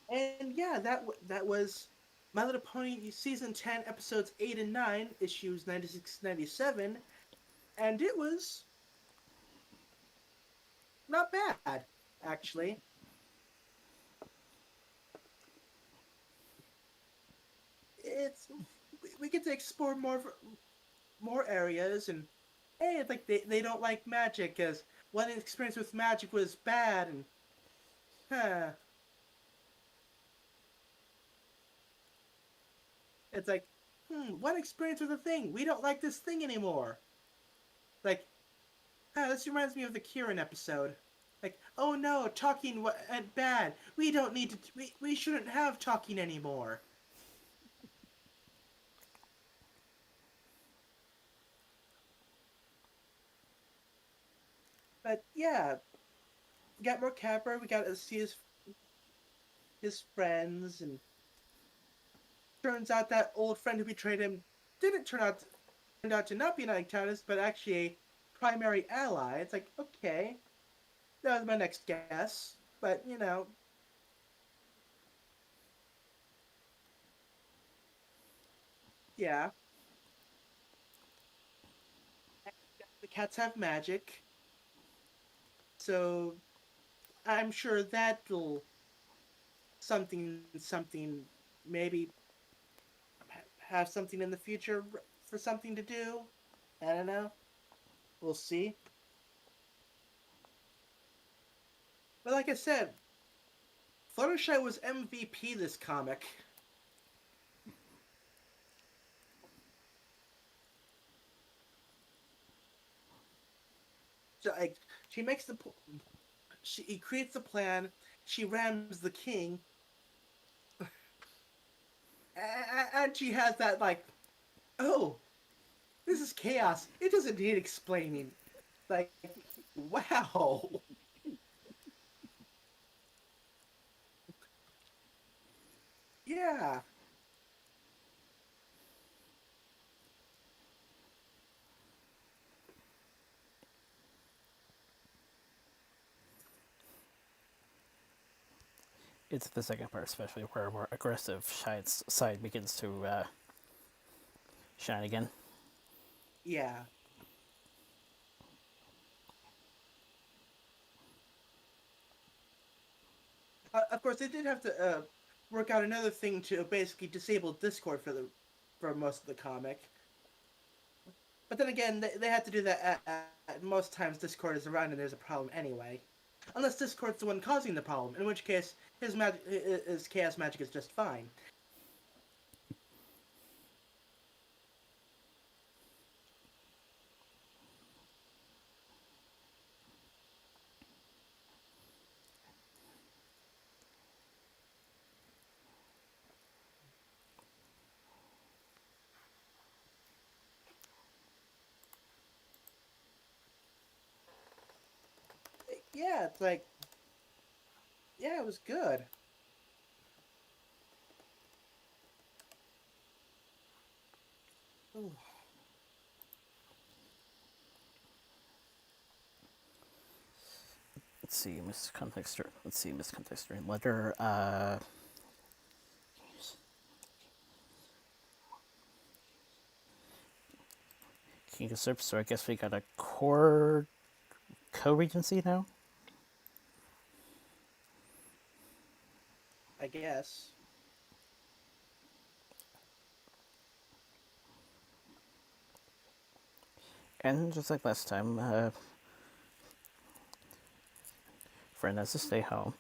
And yeah, that was My Little Pony season 10, episodes 8 and 9, issues 96 97, and it was not bad actually. It's we get to explore more areas, and hey, it's like they don't like magic because one experience with magic was bad, and huh, it's like one experience with a thing, we don't like this thing anymore. Like this reminds me of the Kieran episode. Like, oh no, talking went bad. We don't need to. We shouldn't have talking anymore. But yeah, we got more Capper. We got to see his friends, and turns out that old friend who betrayed him didn't turned out to not be an antagonist, but actually a primary ally. It's like, okay, that was my next guess, but yeah, the cats have magic, So I'm sure that'll something maybe have something in the future for something to do. I don't know. We'll see. But like I said, Fluttershy was MVP this comic. So like she makes the she creates the plan. She rams the king, and she has that like, oh, this is chaos. It doesn't need explaining. Like, wow. Yeah. It's the second part, especially where more aggressive side begins to shine again. Yeah. Of course, they did have to work out another thing to basically disable Discord for most of the comic. But then again, they had to do that at most times Discord is around and there's a problem anyway. Unless Discord's the one causing the problem, in which case his chaos magic is just fine. Yeah, it's like yeah, it was good. Ooh. Let's see, miscontext. Let's see, miscontext letter. King usurp. So I guess we got a core co-regency now. I guess. And just like last time, friend has to stay home.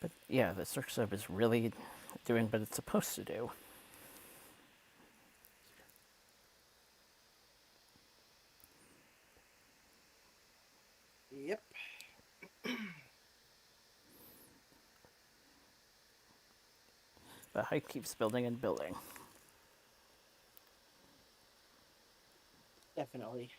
But yeah, the Cirque sub is really doing what it's supposed to do. Yep. The hype keeps building and building. definitely.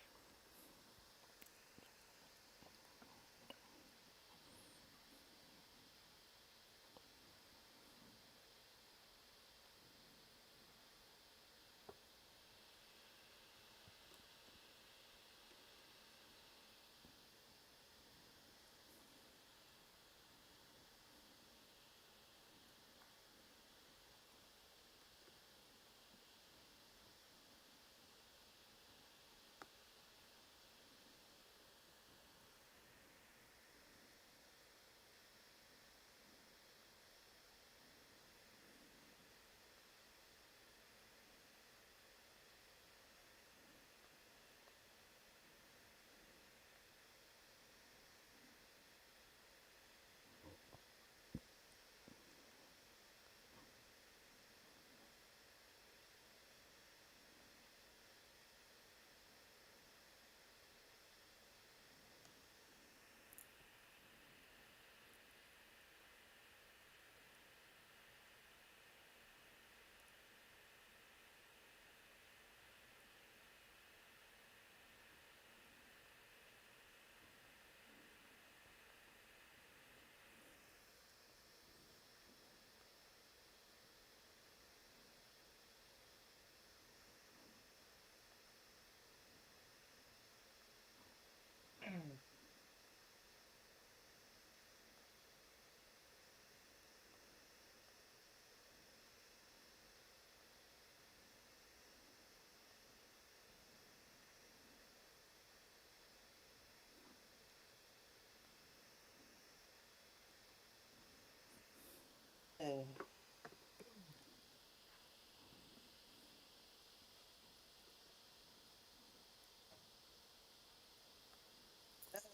And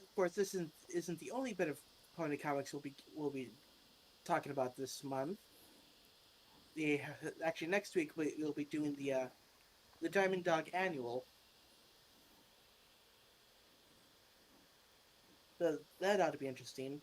of course, this isn't the only bit of Pony comics we'll be talking about this month. The Actually, next week we'll be doing the Diamond Dog Annual. That ought to be interesting.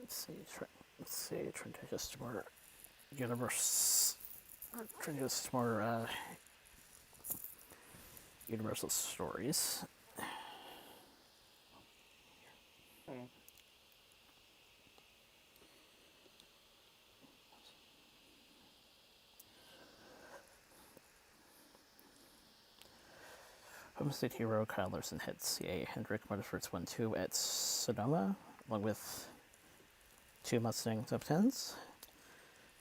let's see, trying to just more universe, trying to just more universal stories. Hmm. Homestead hero Kyle Larson hit CA Hendrick Motorsports 1-2 at Sonoma, along with 2 Mustang top 10s.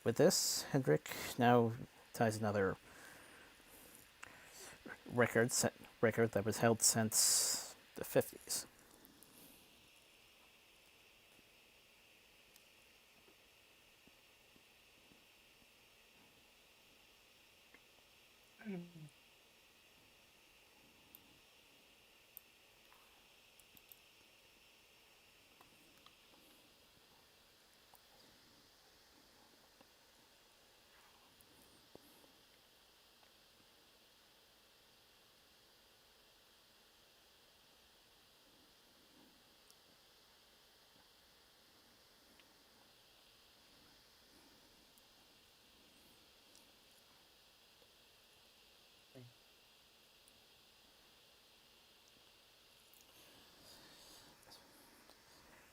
With this, Hendrick now ties another record that was held since the 50s.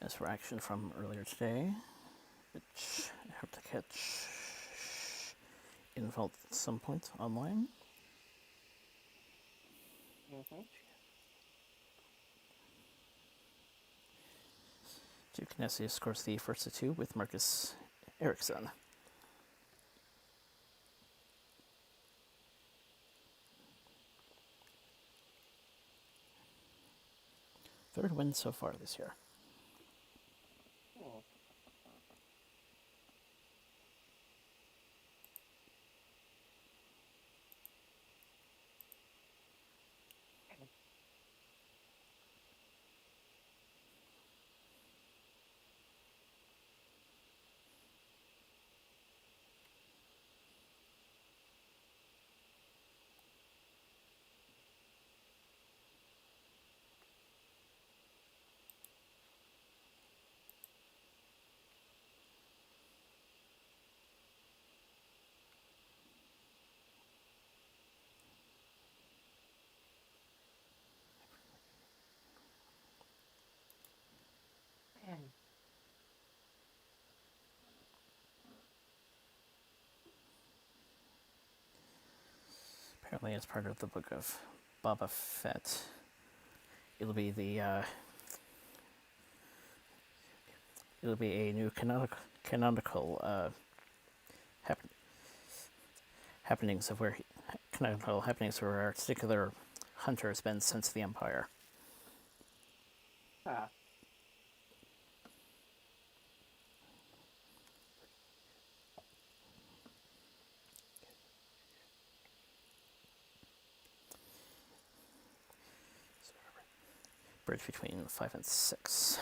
As for action from earlier today, which I hope to catch in Vault at some point online. Mm-hmm. Duke Nessie scores the first of 2 with Marcus Ericsson. Third win so far this year. Oh. Apparently, as part of the book of Boba Fett, it'll be a new canonical happenings of where canonical happenings where a particular hunter has been sent to the Empire. Ah. Bridge between 5 and 6.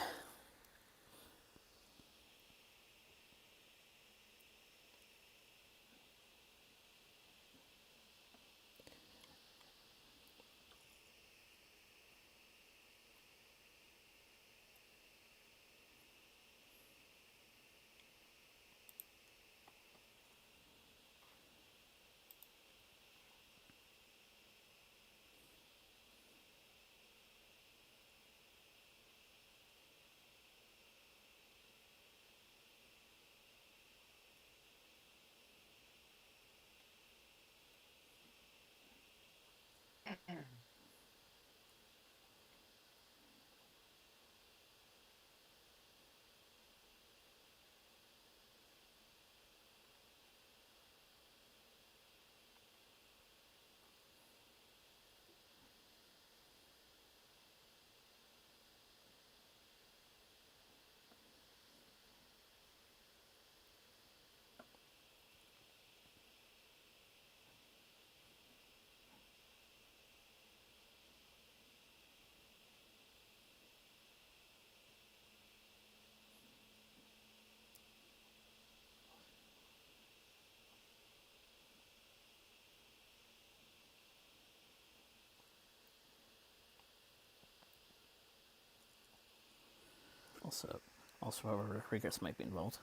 Also, however, regrets might be involved.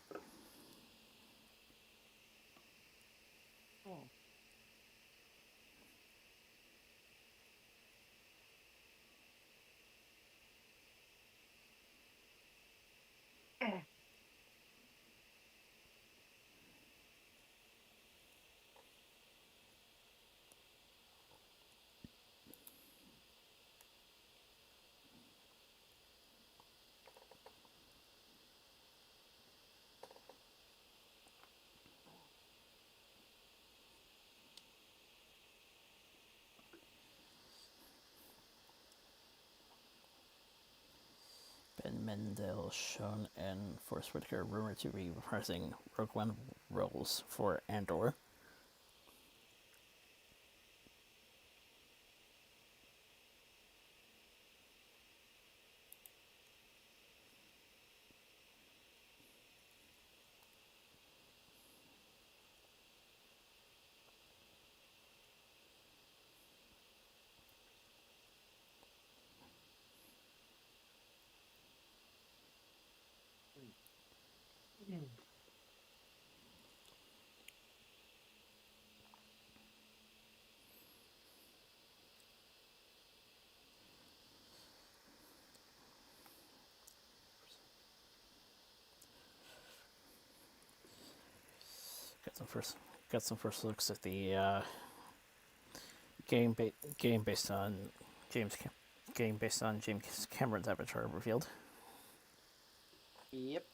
Oh. Ben Mendel, Sean, and Forrest Whitaker rumored to be reprising Rogue One roles for Andor. Got some first looks at the game game based on James game based on James Cameron's Avatar revealed. Yep.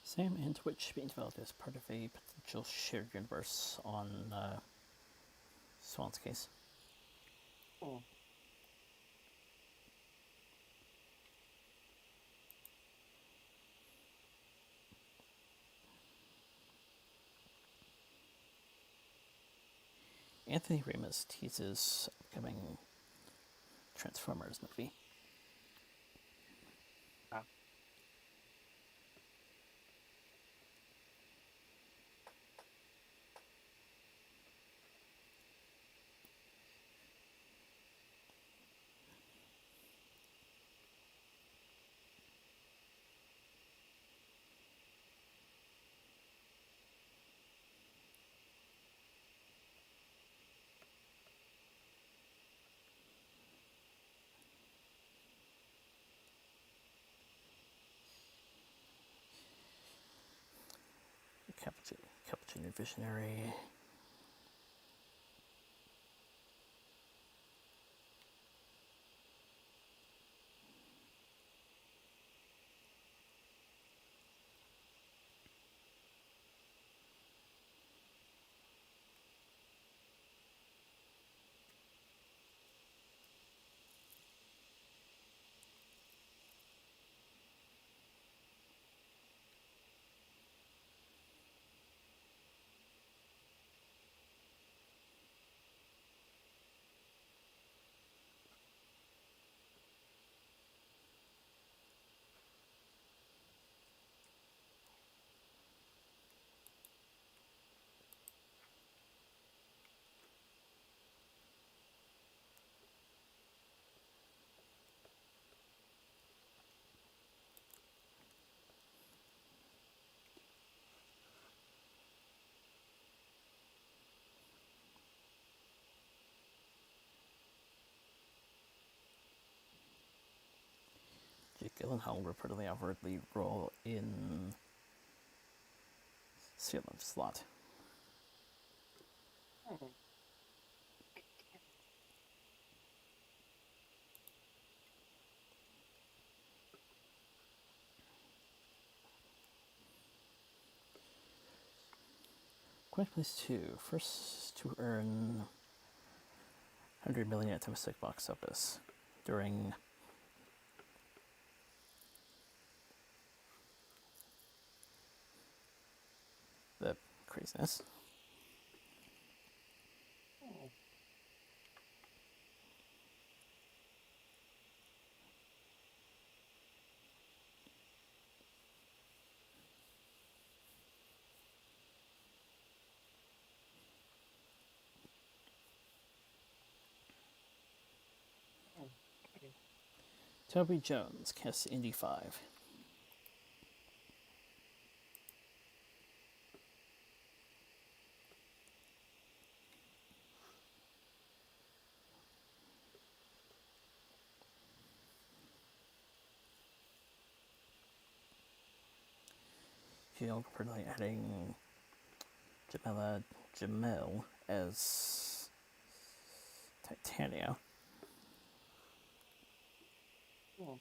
Sam and Twitch being developed as part of a potential shared universe on Swan's case. Oh. Anthony Ramos teases upcoming Transformers movie. Cappuccino Visionary. Jake Gyllenhaal reportedly offered lead role in Salem's Lot. Oh. Quick Place 2. First to earn 100 million at domestic box office during the craziness. Oh. Okay. Toby Jones casts Indy 5. She'll probably adding Jamel as Titania. Oh.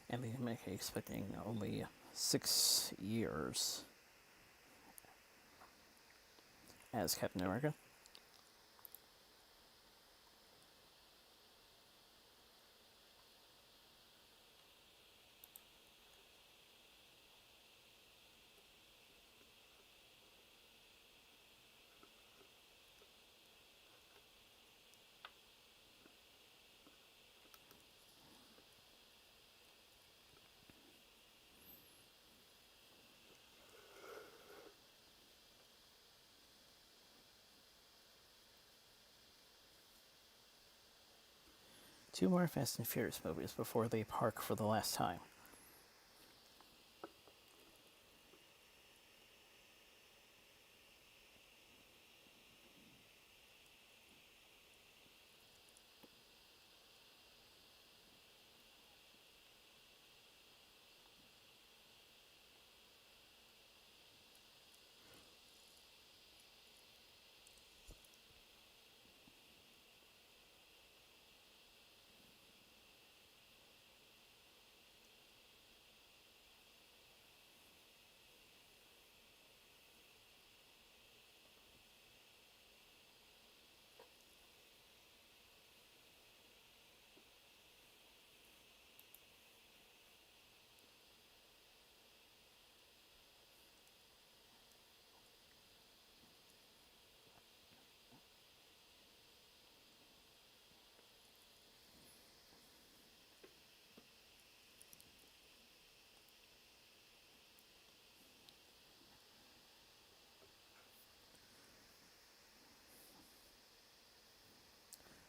And the American expecting only 6 years as Captain America. Two more Fast and Furious movies before they park for the last time.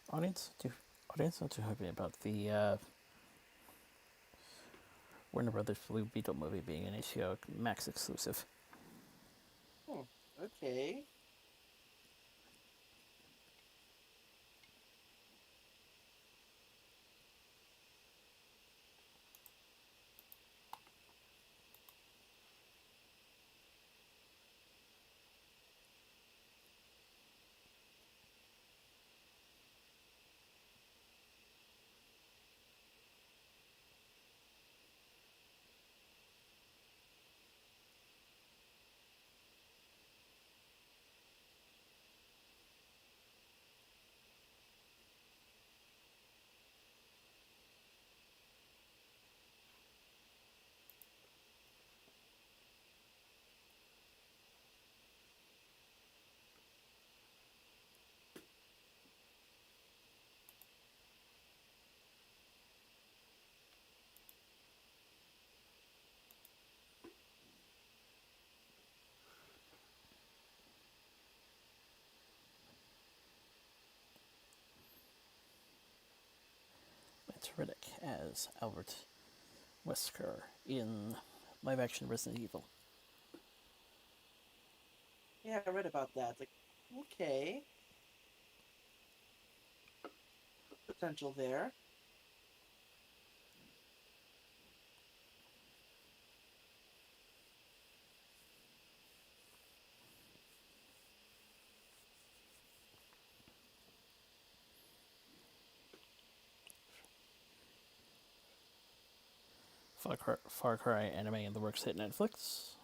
Audience, not too happy about the Warner Brothers Blue Beetle movie being an HBO Max exclusive. Oh. Okay. as Albert Wesker in live-action Resident Evil. Yeah, I read about that. It's like, okay, potential there. Far Cry anime in the works hit Netflix.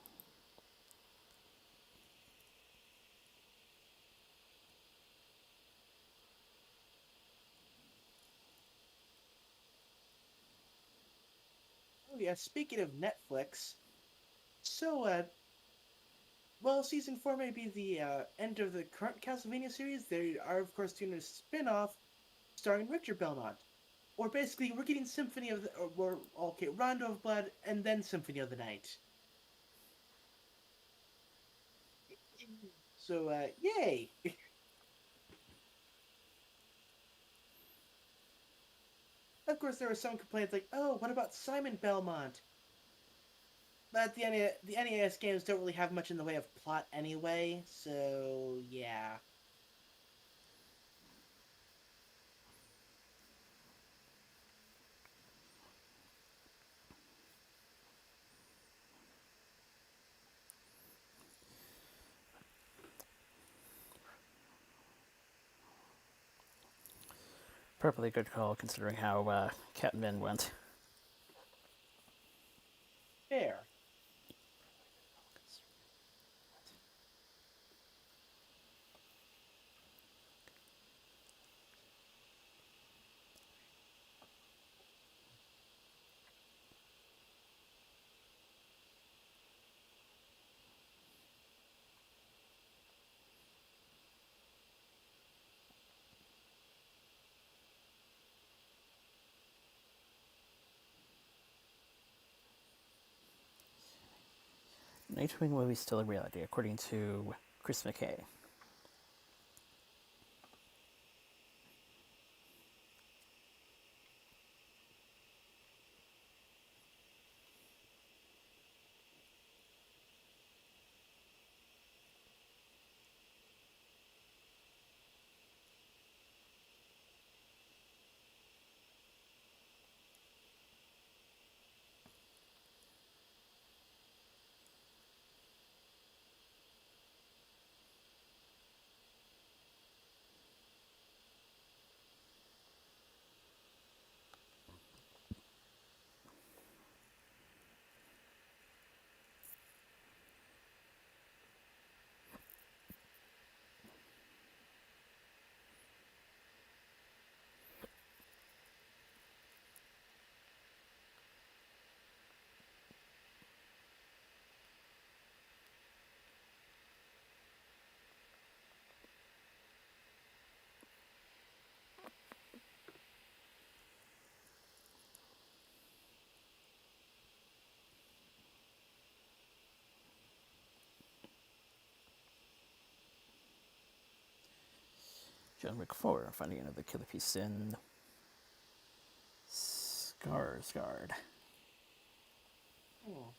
Oh yeah, speaking of Netflix, so well, season 4 may be the end of the current Castlevania series. They are, of course, doing a spin-off starring Richard Belmont. Or basically, we're getting Symphony of the, or okay, Rondo of Blood, and then Symphony of the Night. So, yay! Of course, there were some complaints like, "Oh, what about Simon Belmont?" But the NES games don't really have much in the way of plot anyway, so yeah. Probably a good call considering how Cat and Men went. Fair. Nightwing movie still a reality, according to Chris McKay. John Wick 4, finding another killer piece in Skarsgård. Hmm.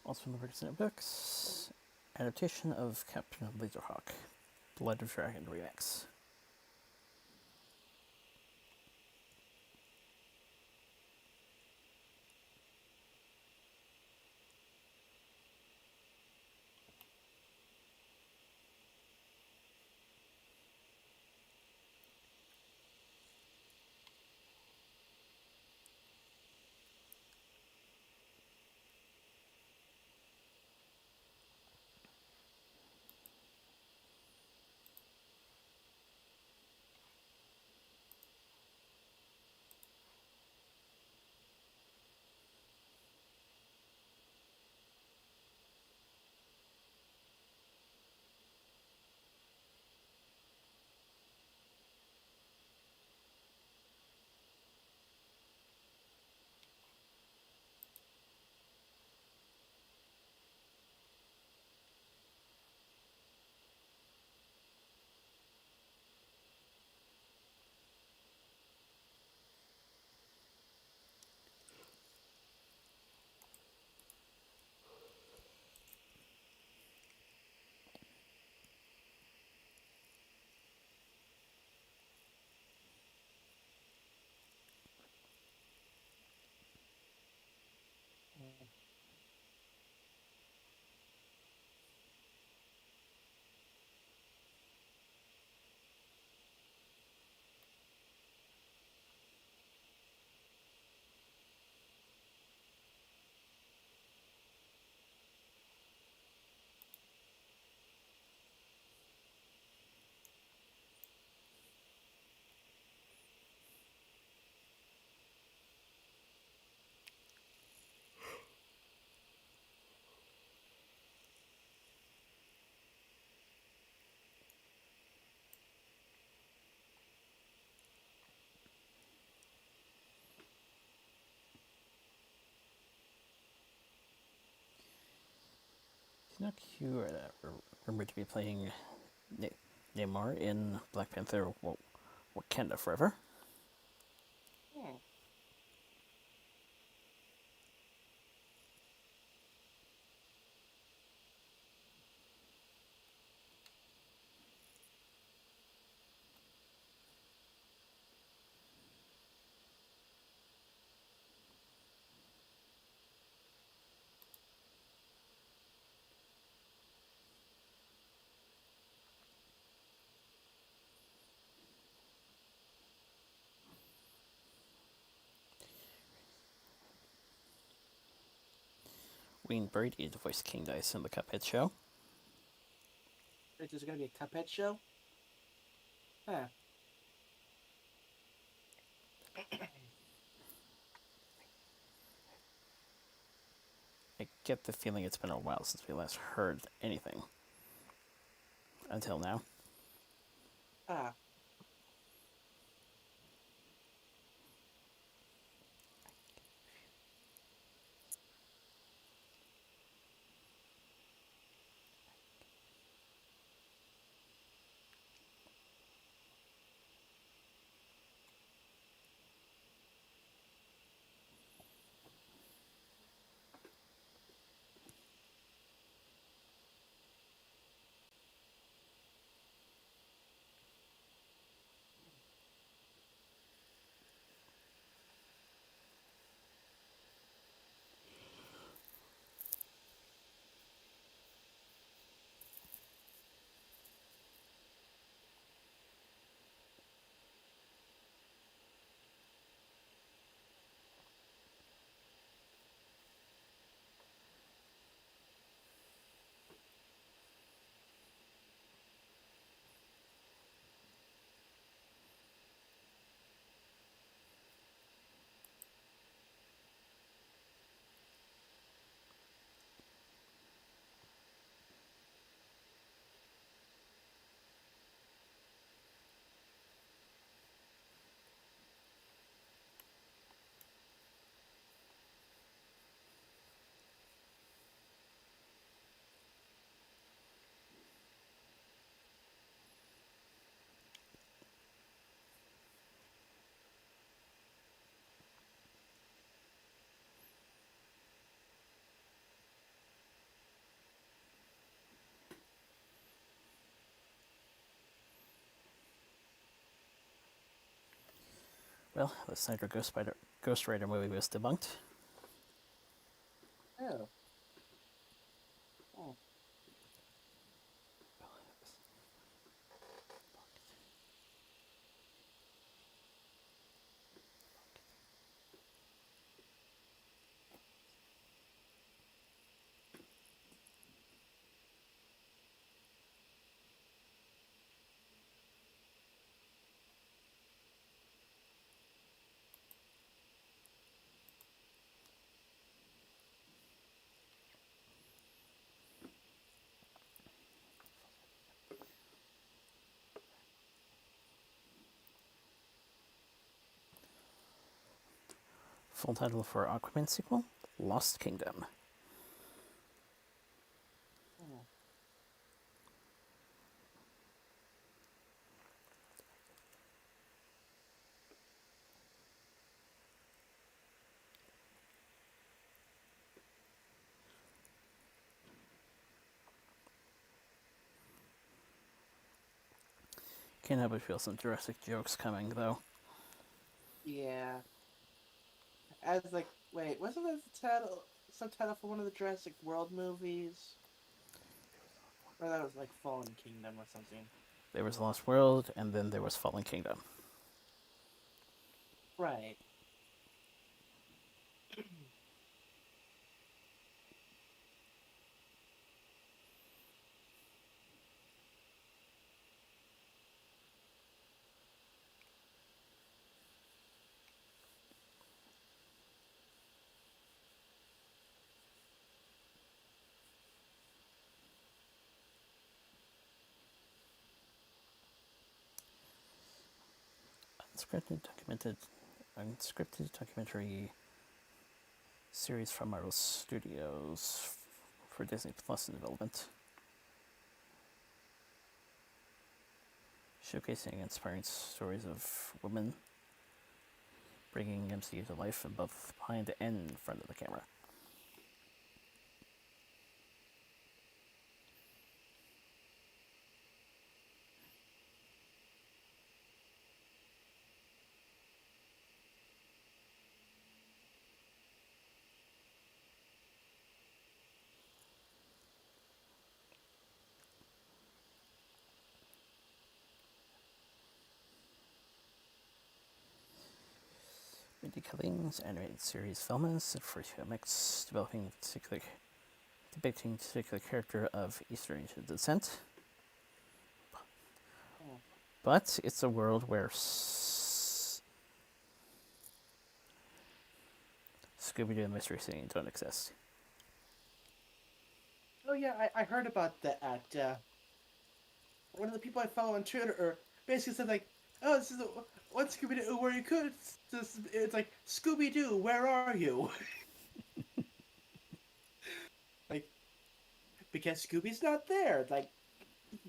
Also in the Resident books, adaptation of Captain Laserhawk, Blood of Dragon Remix. Snook, you are rumored to be playing Namor in Black Panther Wakanda Forever. Hmm. Wayne Brady to voice King Dice in the Cuphead show. Wait, there's gonna be a Cuphead show? Huh. I get the feeling it's been a while since we last heard anything. Until now. Ah. Well, the Snyder Ghost Rider movie was debunked. Oh. Oh. Full title for Aquaman sequel, Lost Kingdom. Oh. Can't help but feel some Jurassic jokes coming, though. Yeah. As like, wait, wasn't that the title, subtitle for one of the Jurassic World movies? Or that was like Fallen Kingdom or something. There was Lost World, and then there was Fallen Kingdom. Right. Unscripted documentary series from Marvel Studios for Disney Plus in development, showcasing inspiring stories of women bringing MCU to life both behind and in front of the camera. Mindy Kaling's animated series Films for MX, depicting a particular character of Eastern Asian descent. But it's a world where Scooby-Doo and Mystery City don't exist. Oh yeah, I heard about that. One of the people I follow on Twitter or basically said like, "Oh, this is what Scooby Doo where you could." It's like Scooby Doo, where are you? Like because Scooby's not there. Like,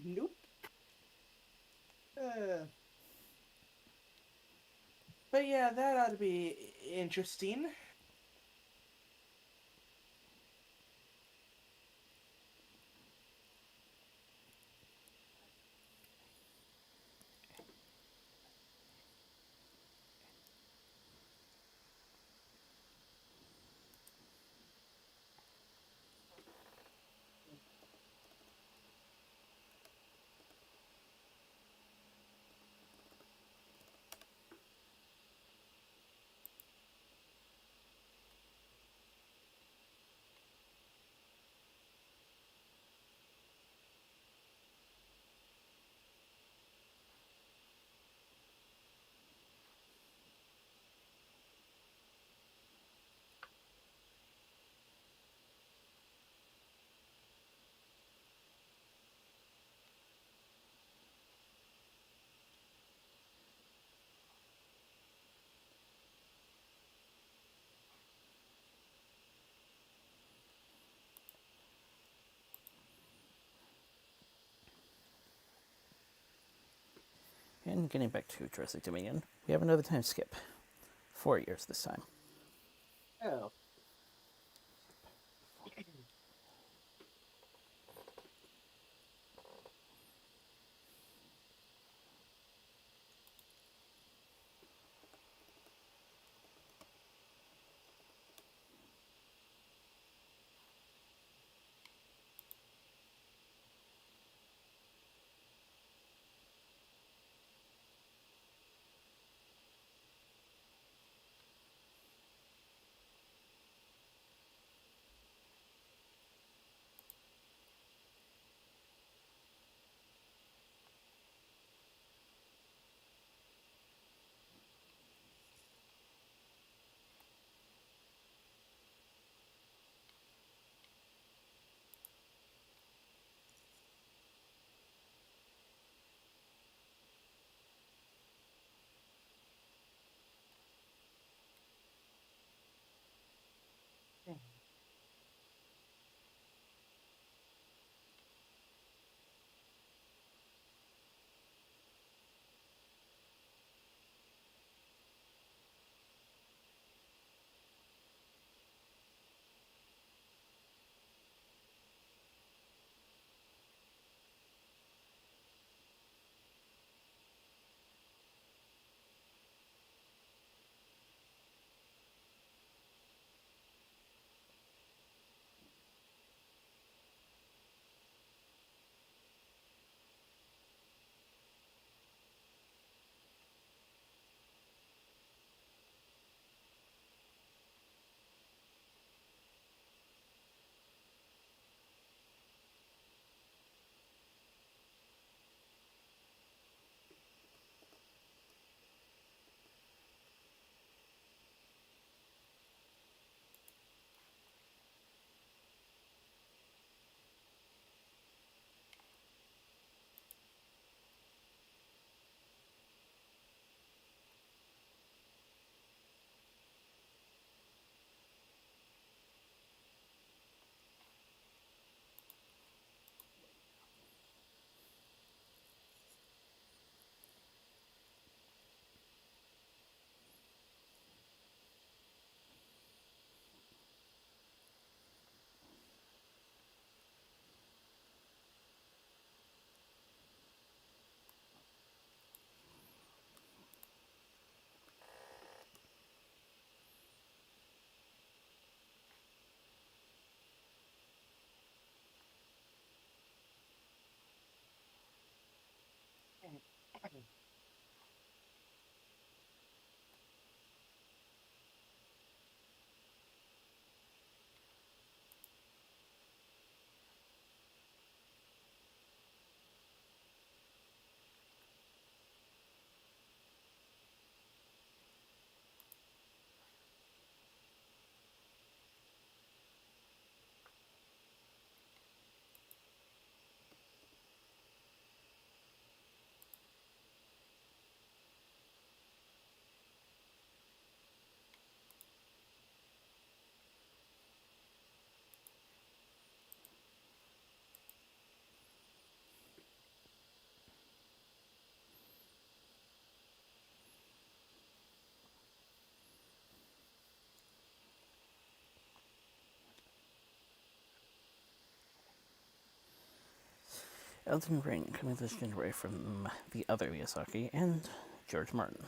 nope. Uh, but yeah, that ought to be interesting. And getting back to Jurassic Dominion, we have another time skip. 4 years this time. Oh. Elden Ring, coming this January from the other Miyazaki and George Martin.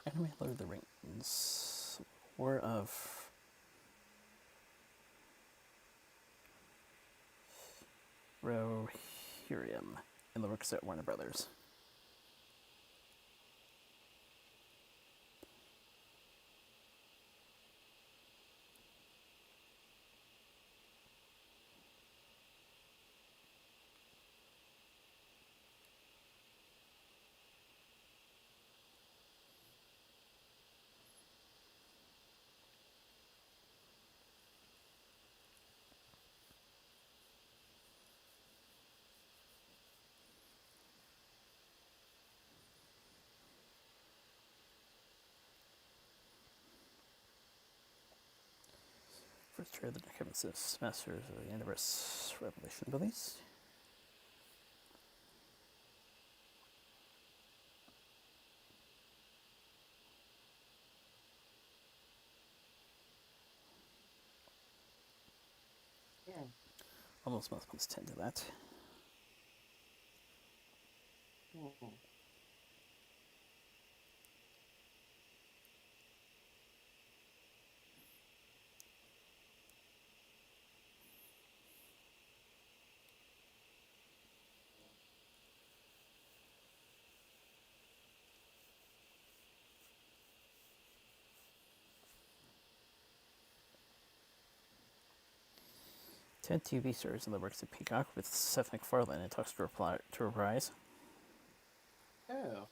Anime Lord of the Rings. War of Rohirrim in the works at Warner Brothers. First trailer that comes this Masters of the Universe Revelation release. Almost most months tend to that. 10 TV series in the works at Peacock with Seth MacFarlane in talks to reprise. Oh.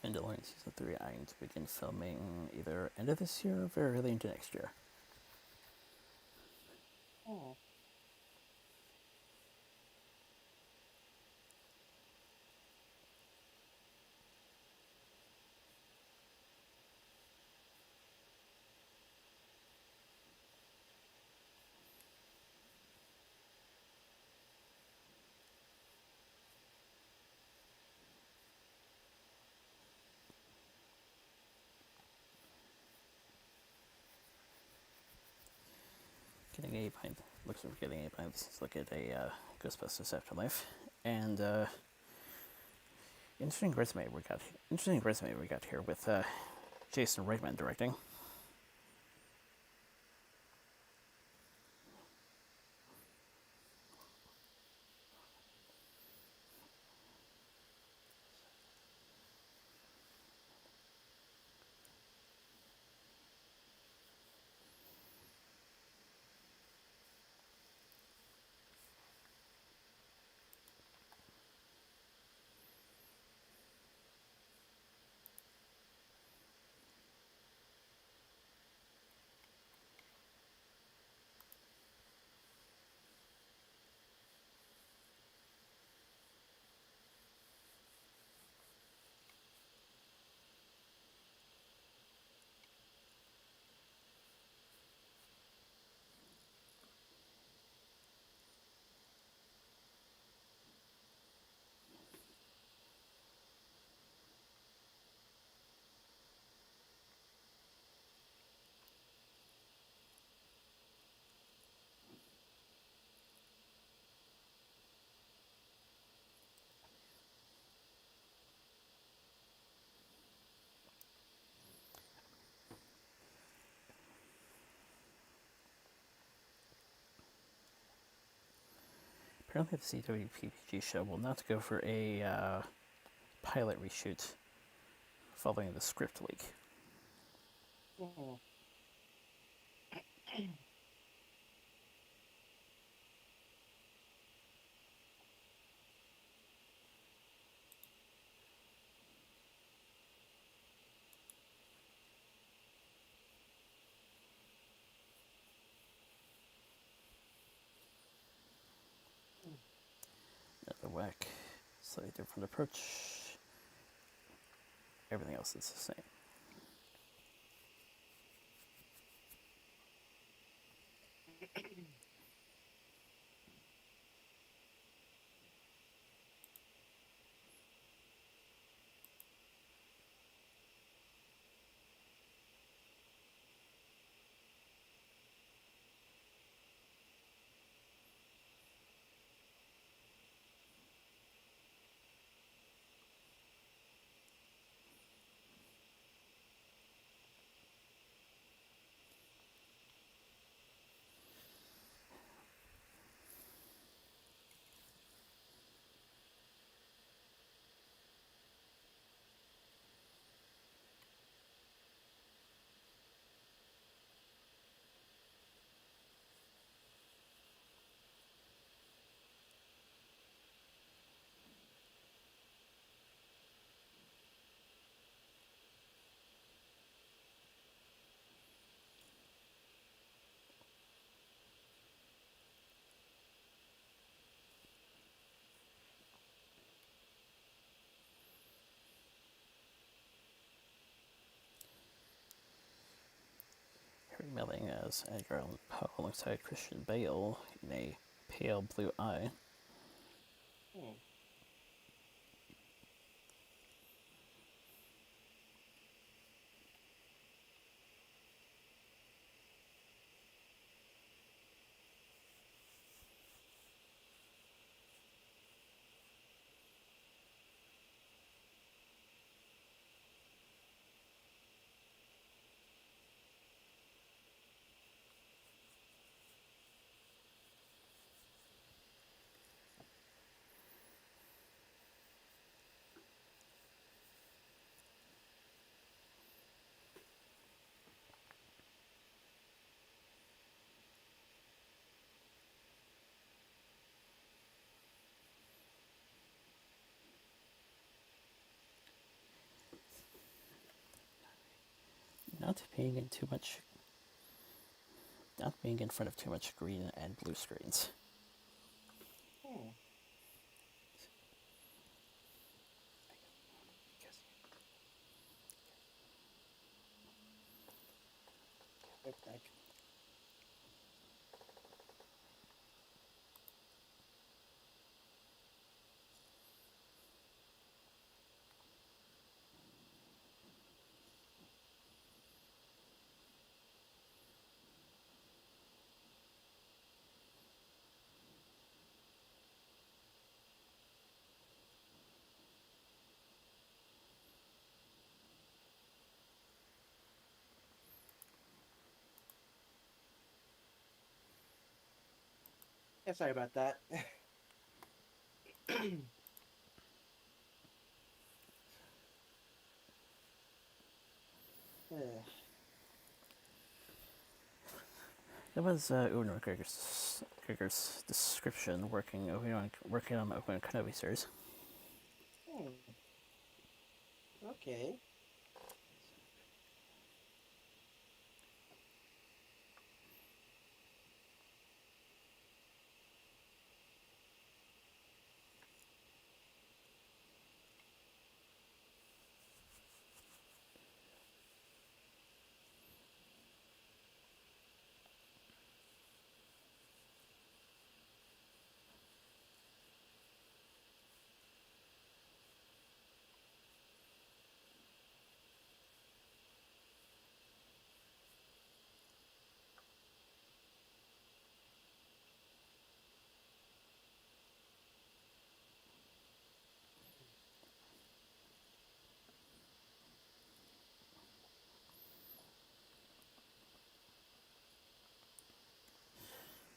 'Mandalorian Season 3 eyeing to begin filming either end of this year or very early into next year. looks like we're getting a behind the scenes look at a Ghostbusters Afterlife, and interesting resume we got here with Jason Reitman directing. Apparently, the CWPG show will not go for a pilot reshoot following the script leak. Hmm. Another whack, slightly different approach. Everything else is the same. Harry Melling as Edgar Allan Poe alongside Christian Bale in a pale blue eye. Hmm. Not being in too much, not being in front of too much green and blue screens. Hmm. Okay. Yeah, sorry about that. That was Uno Gregor's description working on the Obi-Wan Kenobi series. Hmm, okay.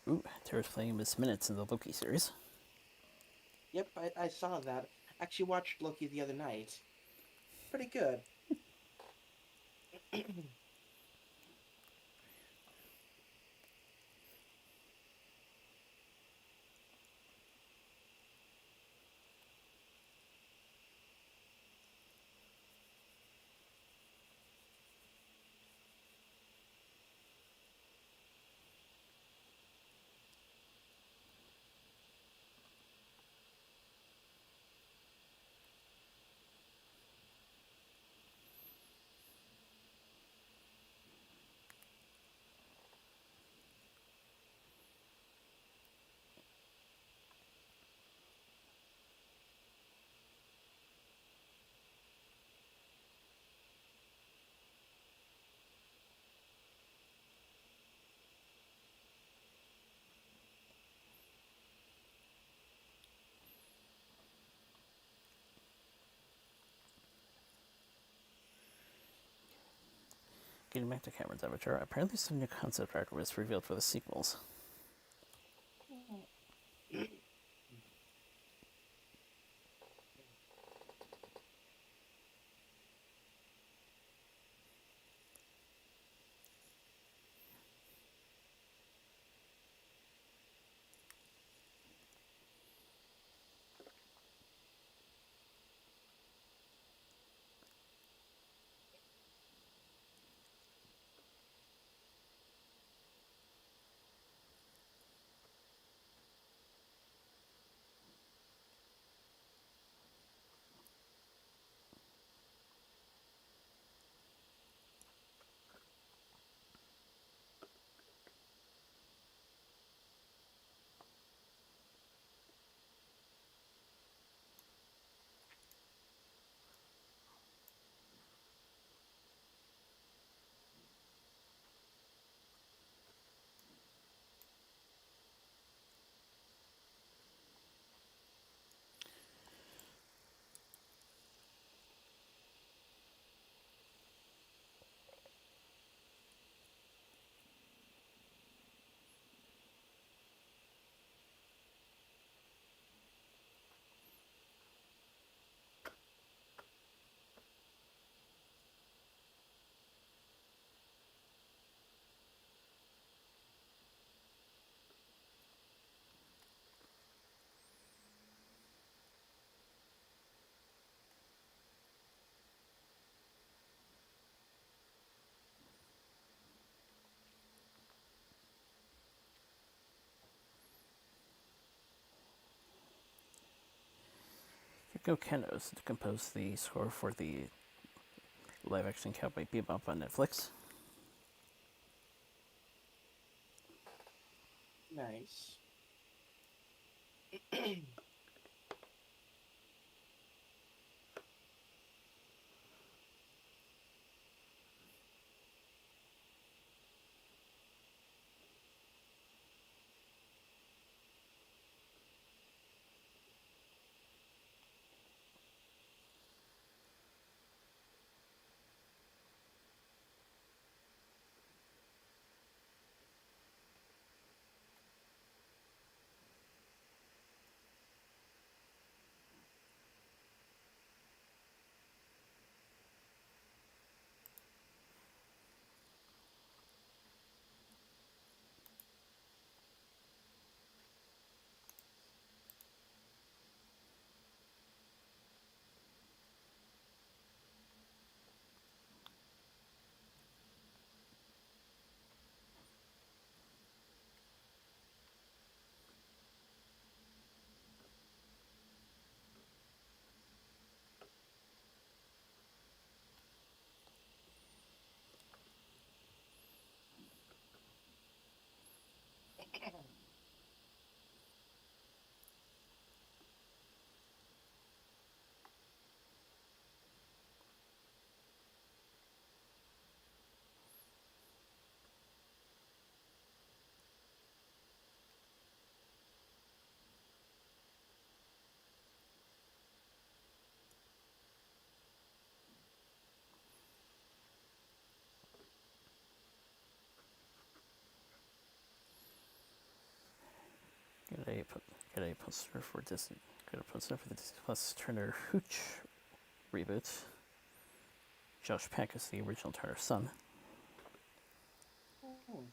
Ooh, Tara's playing Miss Minutes in the Loki series. Yep, I saw that. Actually watched Loki the other night. Pretty good. Getting back to Cameron's Avatar, apparently some new concept art was revealed for the sequels. Yoko Kanno's composed the score for the live-action Cowboy Bebop on Netflix. Nice. Got a poster for Disney. Got a poster for the Disney Plus Turner Hooch reboot. Josh Peck is the original Turner son. Hmm.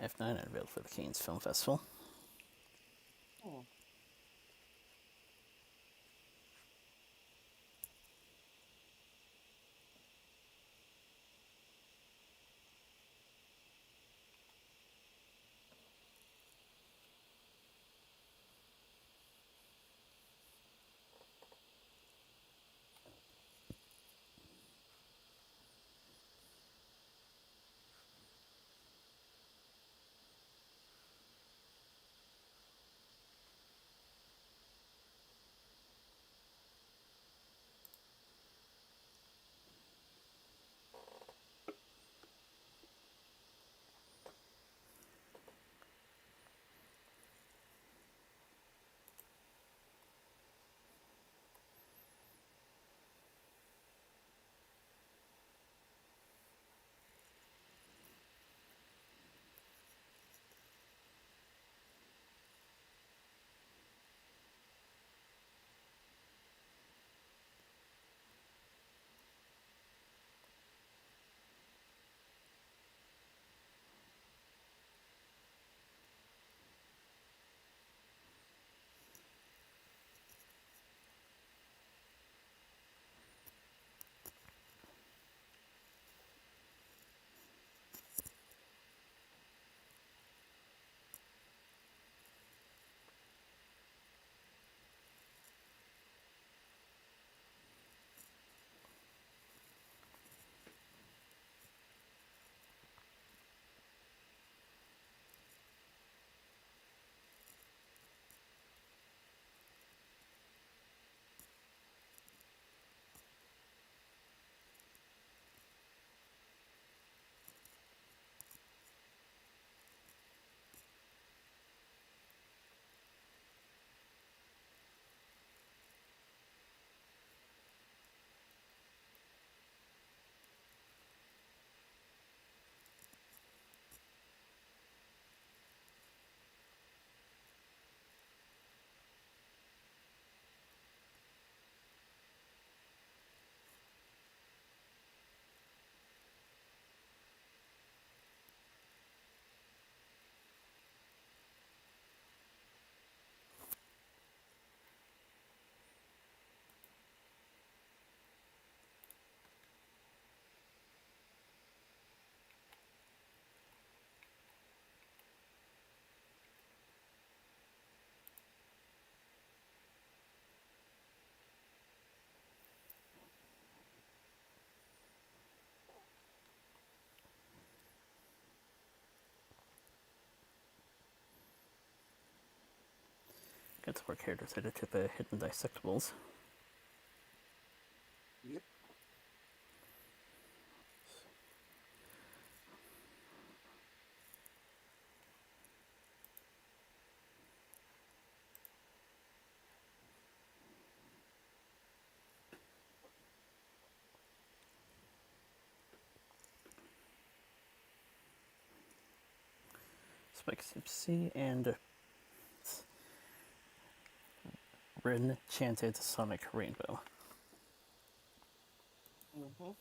F9 unveiled for the Cannes Film Festival. Hmm. get some more characters added to the hidden dissectables. Yep. Spike C and Rin Chanted Sonic Rainbow. Mm-hmm.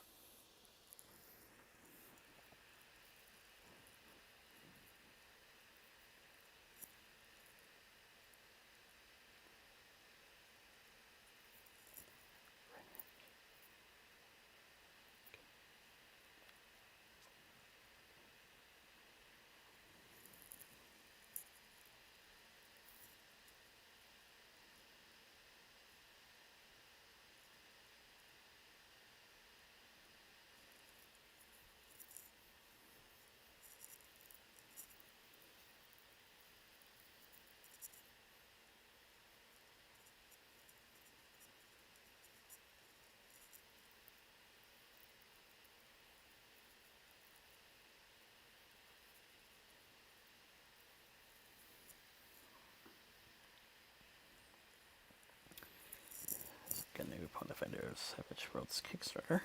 Got new Pathfinder Savage Worlds Kickstarter.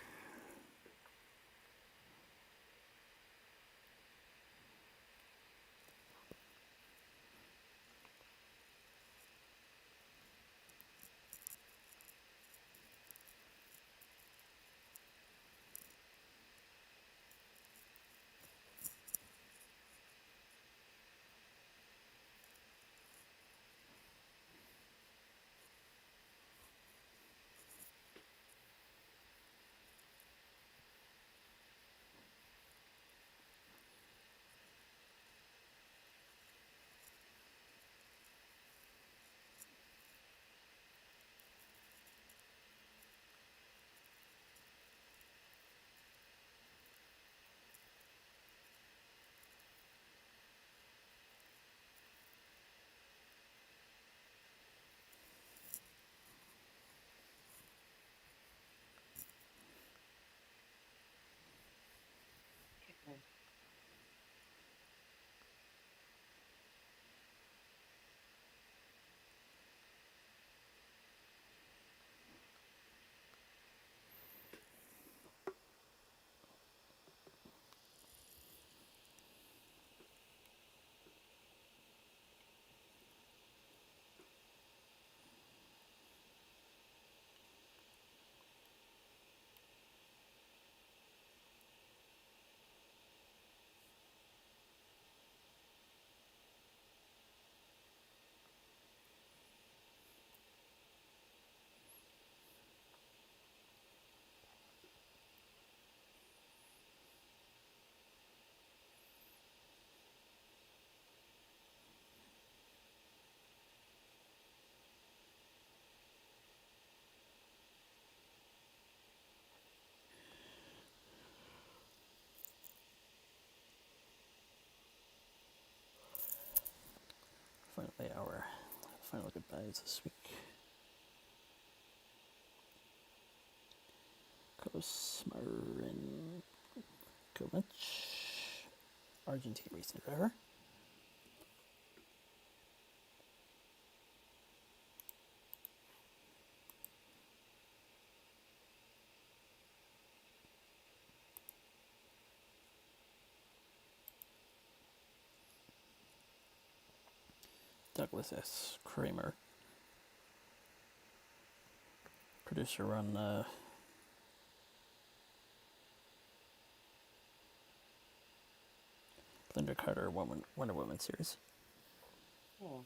Finally, our final goodbyes this week. Kosmarin Kovac, Argentine racing driver. Douglas S. Kramer, producer on Linda Carter Wonder Woman series. Oh.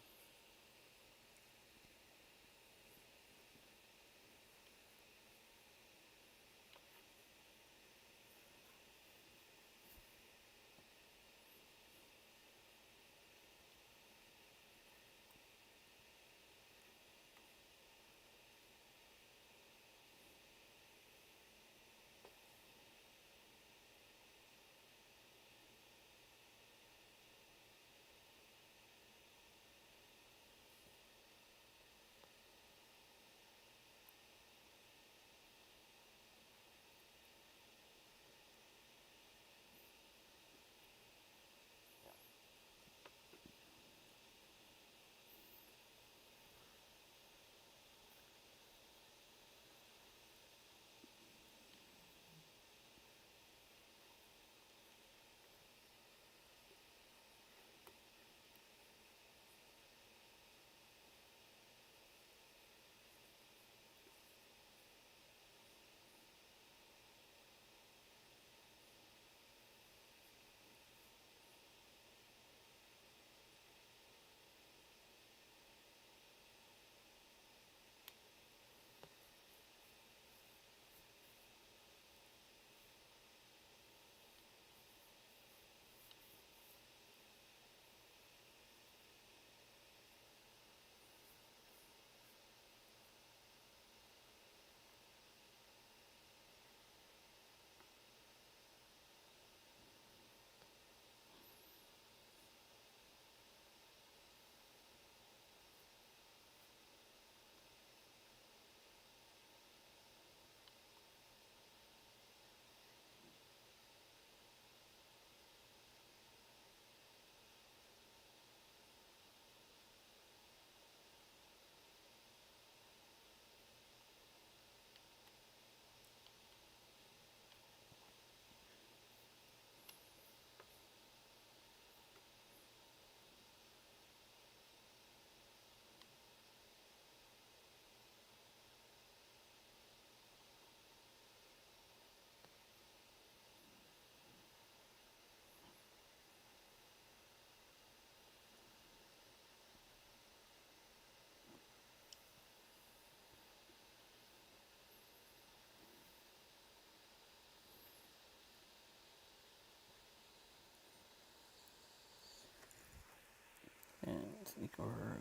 Igor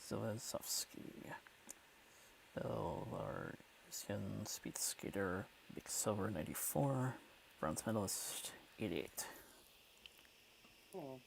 Zilazovsky, Belarusian speed skater, big silver 94, bronze medalist 88. Oh.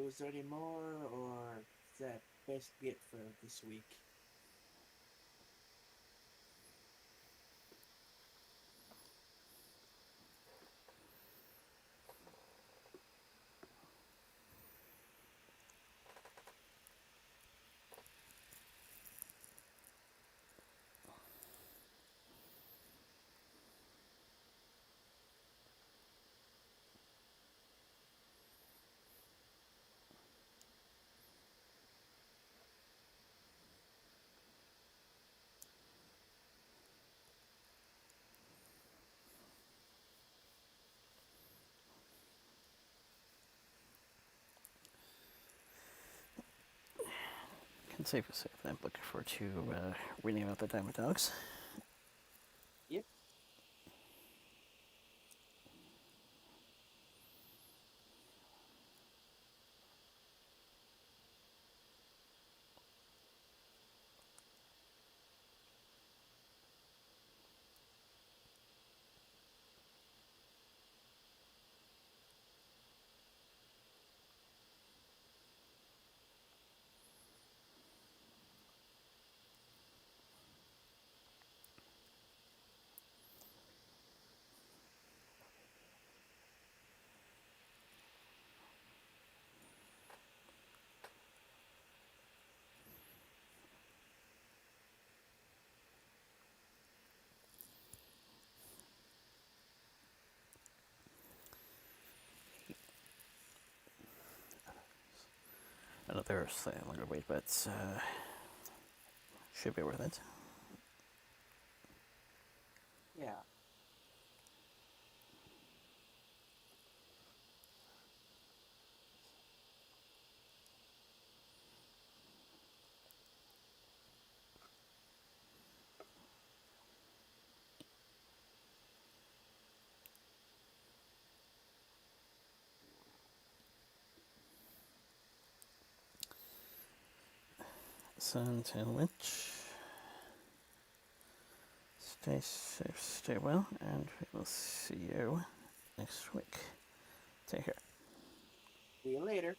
was there any more, or is that basically it for this week? Can safely say that I'm looking forward to reading about the Diamond Dogs. Yep. Another slightly longer wait, but should be worth it. Yeah. Sun to Witch. Stay safe, stay well, and we will see you next week. Take care. See you later.